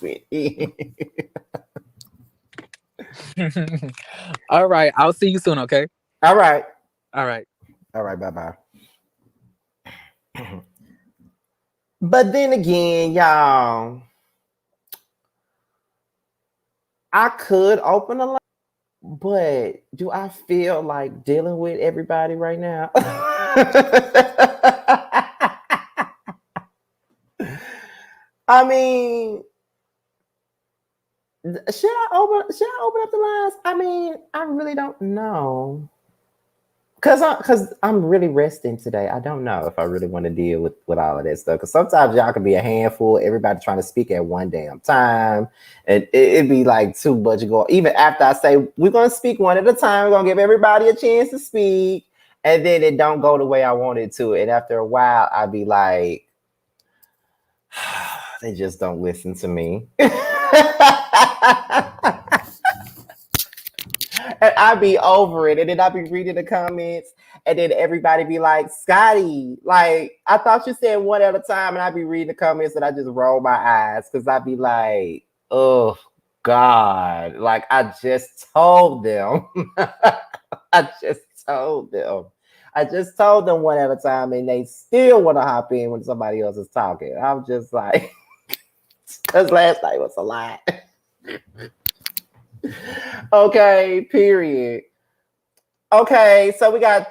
went in. All right, I'll see you soon, okay? All right. All right. All right, bye-bye. But then again, y'all, I could open a line, but do I feel like dealing with everybody right now? I mean, should I open up the lines? I mean, I really don't know. Cause I'm really resting today. I don't know if I really want to deal with all of that stuff. Cause sometimes y'all can be a handful. Everybody trying to speak at one damn time, and it'd be like too much going. Even after I say we're gonna speak one at a time, we're gonna give everybody a chance to speak, and then it don't go the way I want it to. And after a while, I'd be like, they just don't listen to me. And I'd be over it. And then I'd be reading the comments. And then everybody be like, Scotty, like, I thought you said one at a time. And I'd be reading the comments and I just roll my eyes because I'd be like, oh, God. Like, I just told them. I just told them. I just told them one at a time and they still want to hop in when somebody else is talking. I'm just like, because last night was a lot. Okay, period. Okay, so we got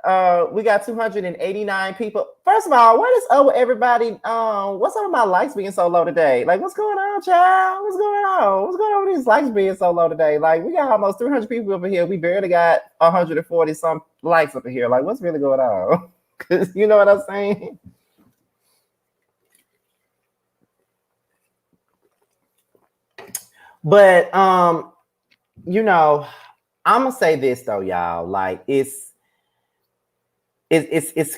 289 people. First of all, what is up with everybody? What's up with my likes being so low today? Like, what's going on, child? What's going on? What's going on with these likes being so low today? Like, we got almost 300 people over here. We barely got 140 some likes up here. Like, what's really going on? Cause you know what I'm saying? But you know, I'm gonna say this though, y'all. Like, it's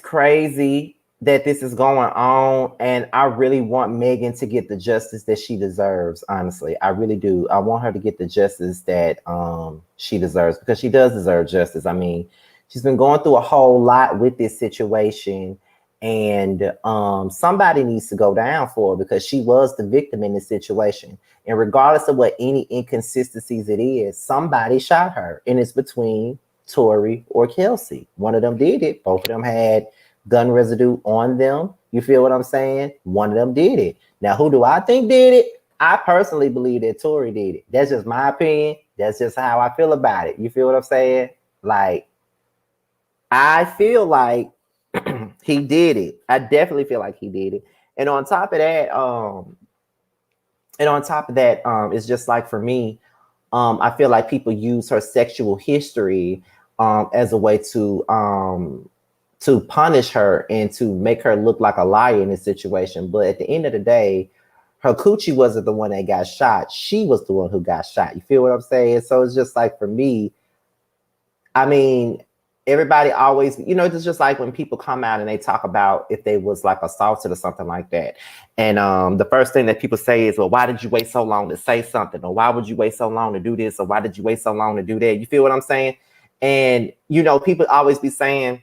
crazy that this is going on, and I really want Megan to get the justice that she deserves. Honestly, I really do. I want her to get the justice that she deserves, because she does deserve justice. I mean, she's been going through a whole lot with this situation, and somebody needs to go down for her because she was the victim in this situation. And regardless of what any inconsistencies it is, somebody shot her, and it's between Tory or Kelsey. One of them did it. Both of them had gun residue on them. You feel what I'm saying? One of them did it. Now, who do I think did it? I personally believe that Tory did it. That's just my opinion. That's just how I feel about it. You feel what I'm saying? Like, I feel like he did it. I definitely feel like he did it. And on top of that, it's just like, for me, I feel like people use her sexual history as a way to punish her and to make her look like a liar in this situation. But at the end of the day, her coochie wasn't the one that got shot. She was the one who got shot. You feel what I'm saying? So it's just like, for me, I mean, everybody always, it's just like when people come out and they talk about if they was like assaulted or something like that. And the first thing that people say is, well, why did you wait so long to say something? Or why would you wait so long to do this? Or why did you wait so long to do that? You feel what I'm saying? And, people always be saying,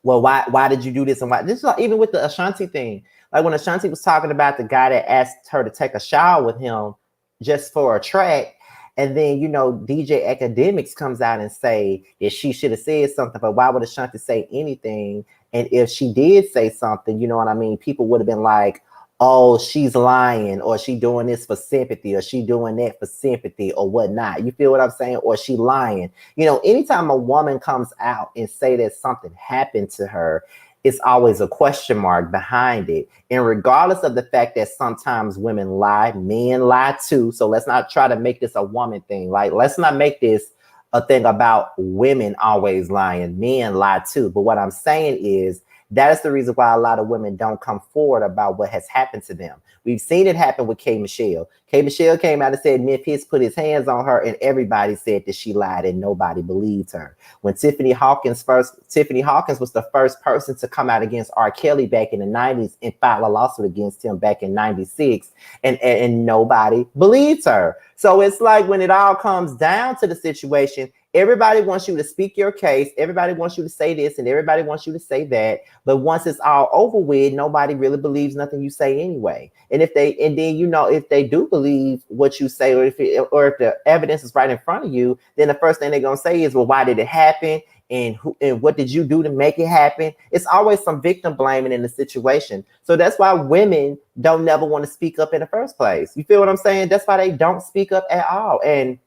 well, why did you do this? And why? This is like, even with the Ashanti thing. Like, when Ashanti was talking about the guy that asked her to take a shower with him just for a track, and then, DJ Academics comes out and say that she should have said something, but why would Ashanti say anything? And if she did say something, you know what I mean? People would have been like, oh, she's lying, or she doing this for sympathy, or she doing that for sympathy, or whatnot. You feel what I'm saying? Or she lying. Anytime a woman comes out and say that something happened to her, it's always a question mark behind it. And regardless of the fact that sometimes women lie, men lie too. So let's not try to make this a woman thing. Like, let's not make this a thing about women always lying. Men lie too. But what I'm saying is, that is the reason why a lot of women don't come forward about what has happened to them. We've seen it happen with K. Michelle. K. Michelle came out and said Memphis put his hands on her, and everybody said that she lied, and nobody believed her. When Tiffany Hawkins was the first person to come out against R. Kelly back in the 90s and file a lawsuit against him back in 96, and nobody believed her. So it's like, when it all comes down to the situation, everybody wants you to speak your case. Everybody wants you to say this, and everybody wants you to say that. But once it's all over with, nobody really believes nothing you say anyway. And if they do believe what you say, or if the evidence is right in front of you, then the first thing they're gonna say is, well, why did it happen? And what did you do to make it happen? It's always some victim blaming in the situation. So that's why women don't never want to speak up in the first place. You feel what I'm saying? That's why they don't speak up at all. And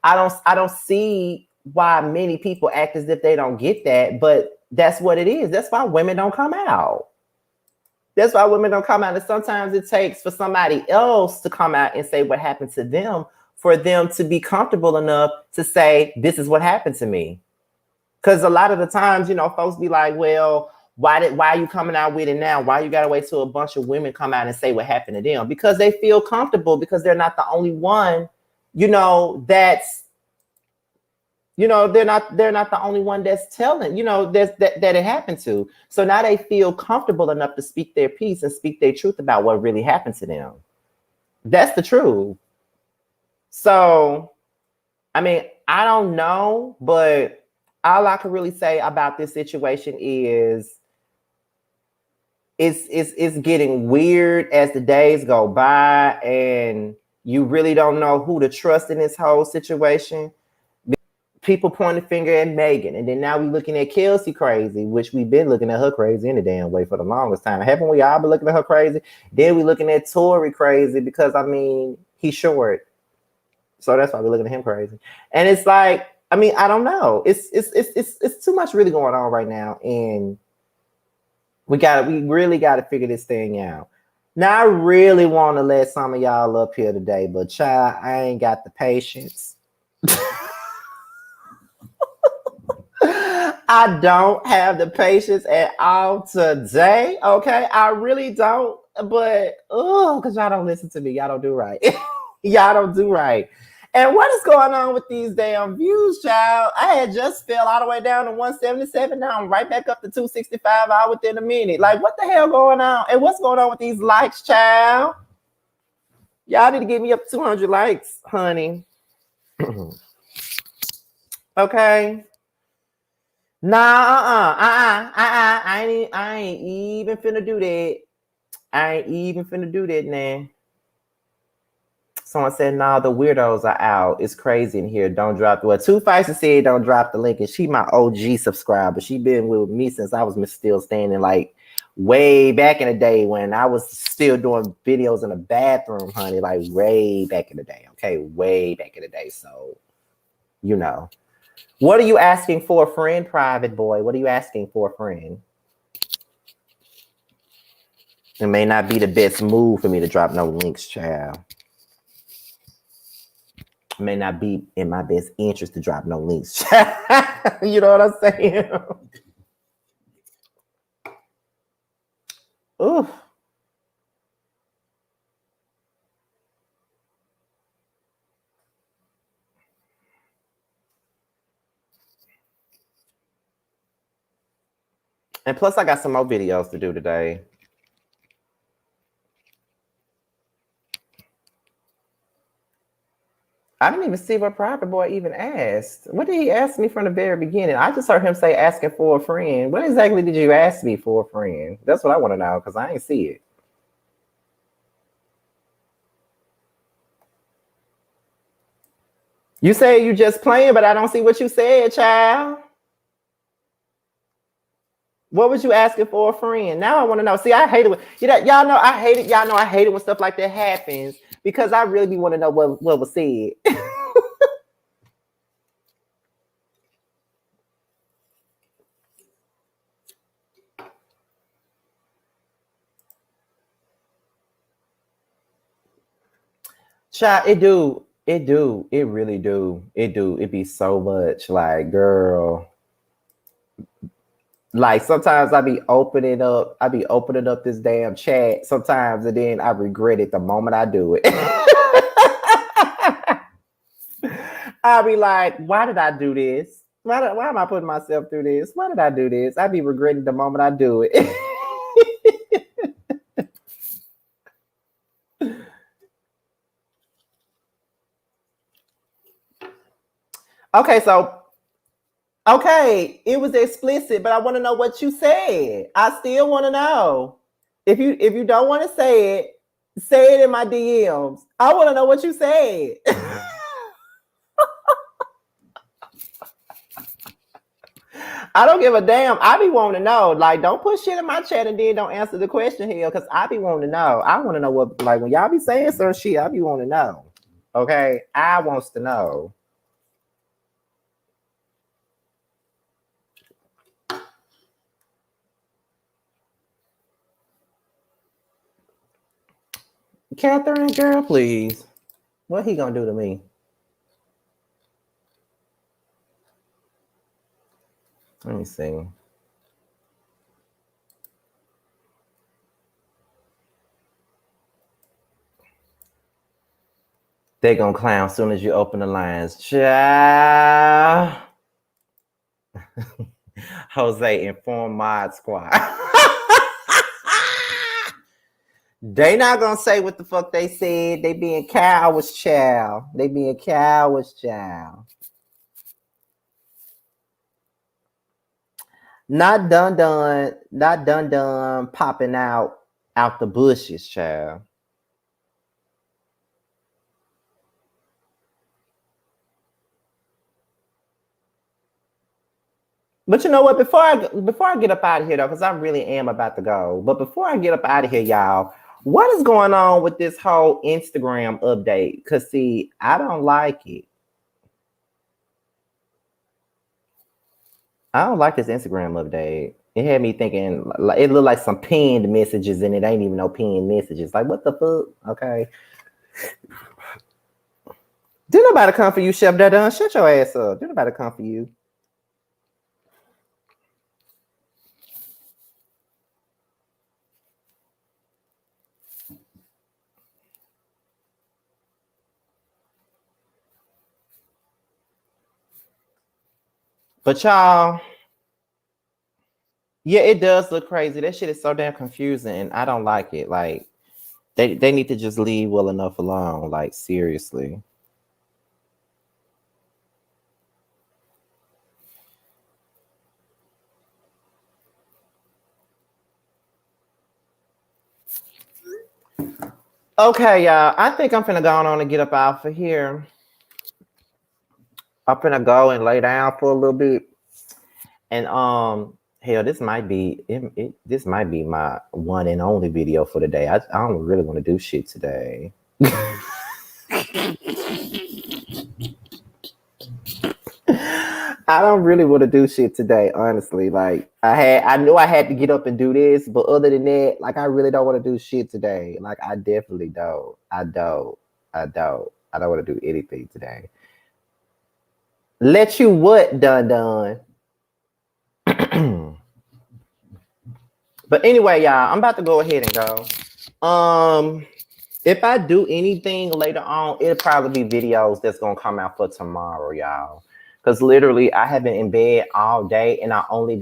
I don't see why many people act as if they don't get that, but that's what it is. That's why women don't come out. That's why women don't come out. And sometimes it takes for somebody else to come out and say what happened to them for them to be comfortable enough to say, this is what happened to me. Because a lot of the times, you know, folks be like, well, why are you coming out with it now? Why you gotta wait till a bunch of women come out and say what happened to them? Because they feel comfortable, because they're not the only one, you know, that's, you know, they're not the only one that's telling, you know, that it happened to. So now they feel comfortable enough to speak their piece and speak their truth about what really happened to them. That's the truth. So, I mean, I don't know, but all I can really say about this situation is it's getting weird as the days go by, and you really don't know who to trust in this whole situation. People point a finger at Megan, and then now we're looking at Kelsey crazy, which we've been looking at her crazy any damn way for the longest time. Haven't we all been looking at her crazy? Then we're looking at Tory crazy because, I mean, he's short. So that's why we're looking at him crazy. And it's like, I mean, I don't know. It's too much really going on right now. And we really gotta figure this thing out. Now I really want to let some of y'all up here today, but child, I ain't got the patience. I don't have the patience at all today. Okay, I really don't. But because y'all don't listen to me, y'all don't do right. Y'all don't do right. And what is going on with these damn views, child? I had just fell all the way down to 177. Now I'm right back up to 265 all within a minute. Like, what the hell going on? And what's going on with these likes, child? Y'all need to give me up 200 likes, honey. Okay. Nah, I ain't even finna do that. I ain't even finna do that, now. Someone said, nah, the weirdos are out. It's crazy in here. Don't drop the... Well, Two Feisty said don't drop the link, and she my OG subscriber. She been with me since I was still standing, like, way back in the day when I was still doing videos in the bathroom, honey. Like, way back in the day, okay? Way back in the day, so, you know. What are you asking for, friend, private boy? What are you asking for, friend? It may not be the best move for me to drop no links, child. It may not be in my best interest to drop no links. You know what I'm saying? Ooh. And plus, I got some more videos to do today. I didn't even see what Private Boy even asked. What did he ask me from the very beginning? I just heard him say asking for a friend. What exactly did you ask me for a friend? That's what I want to know, because I ain't see it. You say you just playing, but I don't see what you said, child. What was you asking for a friend? Now I want to know. See, I hate it when y'all know I hate it. Y'all know I hate it when stuff like that happens, because I really want to know what was said. Child, it really do. It be so much, like, girl. Like, sometimes I be opening up this damn chat sometimes, and then I regret it the moment I do it. I'll be like, why did I do this? Why am I putting myself through this? Why did I do this? I be regretting the moment I do it. Okay, it was explicit, but I want to know what you said. I still want to know. If you don't want to say it in my DMs. I want to know what you said. I don't give a damn. I be wanting to know. Like, don't put shit in my chat and then don't answer the question here, because I be wanting to know. I want to know what, like, when y'all be saying some shit, I be wanting to know. Okay? I wants to know. Catherine, girl, please. What he gonna do to me? Let me see. They gonna clown as soon as you open the lines. Child. Jose, inform Mod Squad. They not gonna say what the fuck they said. They being cowards, child. They being cowards, child. Not done popping out the bushes, child. But you know what? Before I get up out of here though, because I really am about to go. But before I get up out of here, y'all, what is going on with this whole Instagram update? Cause see, I don't like it. I don't like this Instagram update. It had me thinking, like, it looked like some pinned messages, and it ain't even no pinned messages. Like, what the fuck? Okay. Did nobody come for you, Chef Dun? Shut your ass up. Did nobody come for you? But y'all, yeah, it does look crazy. That shit is so damn confusing, and I don't like it. Like, they need to just leave well enough alone. Like, seriously. Okay, y'all. I think I'm finna go on and get up out for here. I'm finna go and lay down for a little bit. And hell, this might be this might be my one and only video for the day. I don't really want to do shit today. I don't really want to do shit today, honestly. Like I knew I had to get up and do this, but other than that, like I really don't want to do shit today. Like I definitely don't. I don't want to do anything today. Let you what done. But anyway, y'all, I'm about to go ahead and go. If I do anything later on, it'll probably be videos that's gonna come out for tomorrow, y'all. Because literally, I have been in bed all day, and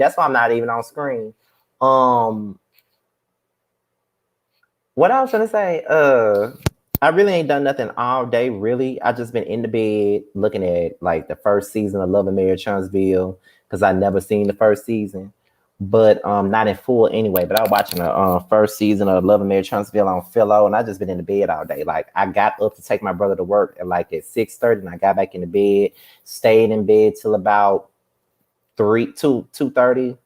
that's why I'm not even on screen. What I was gonna say, I really ain't done nothing all day, really. I just been in the bed looking at like the first season of Love and Marriage Huntsville, because I never seen the first season. But not in full anyway. But I was watching the first season of Love and Marriage Huntsville on Philo, and I just been in the bed all day. Like I got up to take my brother to work at 6:30, and I got back in the bed, stayed in bed till about 2:30.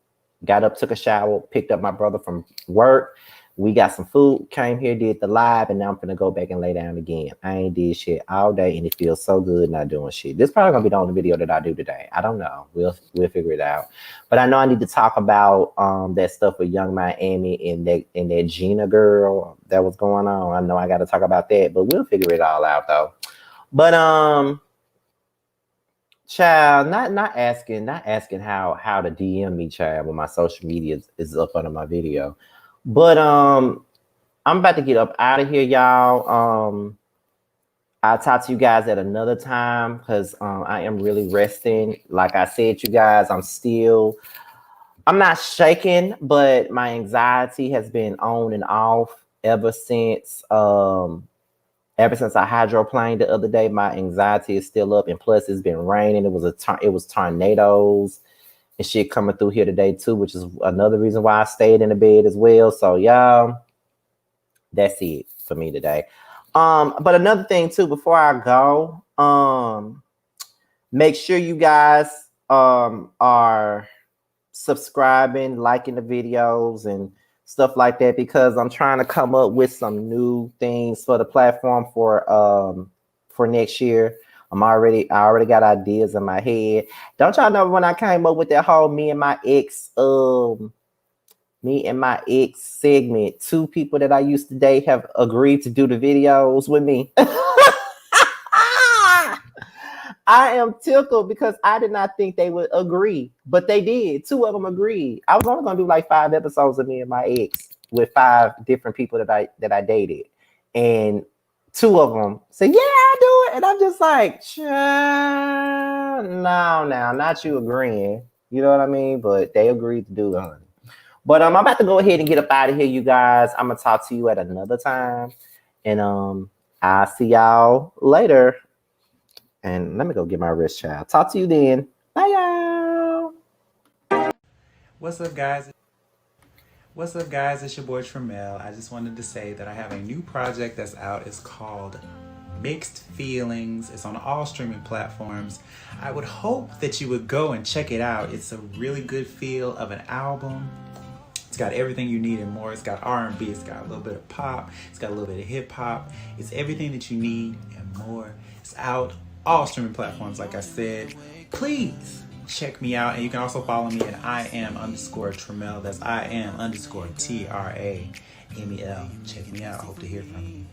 Got up, took a shower, picked up my brother from work. We got some food, came here, did the live, and now I'm gonna go back and lay down again. I ain't did shit all day, and it feels so good not doing shit. This probably gonna be the only video that I do today. I don't know. We'll figure it out. But I know I need to talk about that stuff with Young Miami and that Gina girl that was going on. I know I got to talk about that, but we'll figure it all out though. But child, not asking how to DM me, child, when my social media is up under my video. But I'm about to get up out of here, y'all. I'll talk to you guys at another time because I am really resting. Like I said, you guys, I'm not shaking, but my anxiety has been on and off ever since I hydroplaned the other day. My anxiety is still up, and plus it's been raining. It was tornadoes and shit coming through here today too, which is another reason why I stayed in the bed as well. So y'all, that's it for me today. But another thing too, before I go, make sure you guys are subscribing, liking the videos and stuff like that, because I'm trying to come up with some new things for the platform for next year. I already got ideas in my head. Don't y'all know when I came up with that whole me and my ex segment, 2 people that I used to date have agreed to do the videos with me. I am tickled because I did not think they would agree, but they did. Two of them agreed. I was only gonna do like 5 episodes of me and my ex with 5 different people that I dated, and 2 of them said, "Yeah, I'll do it," and I'm just like, "No, now, not you agreeing." You know what I mean? But they agreed to do it, honey. But I'm about to go ahead and get up out of here, you guys. I'm gonna talk to you at another time, and I'll see y'all later. And let me go get my wrist, child. Talk to you then. Bye, y'all. What's up, guys? What's up, guys? It's your boy Tramel. I just wanted to say that I have a new project that's out. It's called Mixed Feelings. It's on all streaming platforms. I would hope that you would go and check it out. It's a really good feel of an album. It's got everything you need and more. It's got R&B, it's got a little bit of pop, it's got a little bit of hip hop. It's everything that you need and more. It's out all streaming platforms, like I said. Please check me out, and you can also follow me at IAM_Tramel. That's IAM_TRAMEL. Check me out. I hope to hear from you.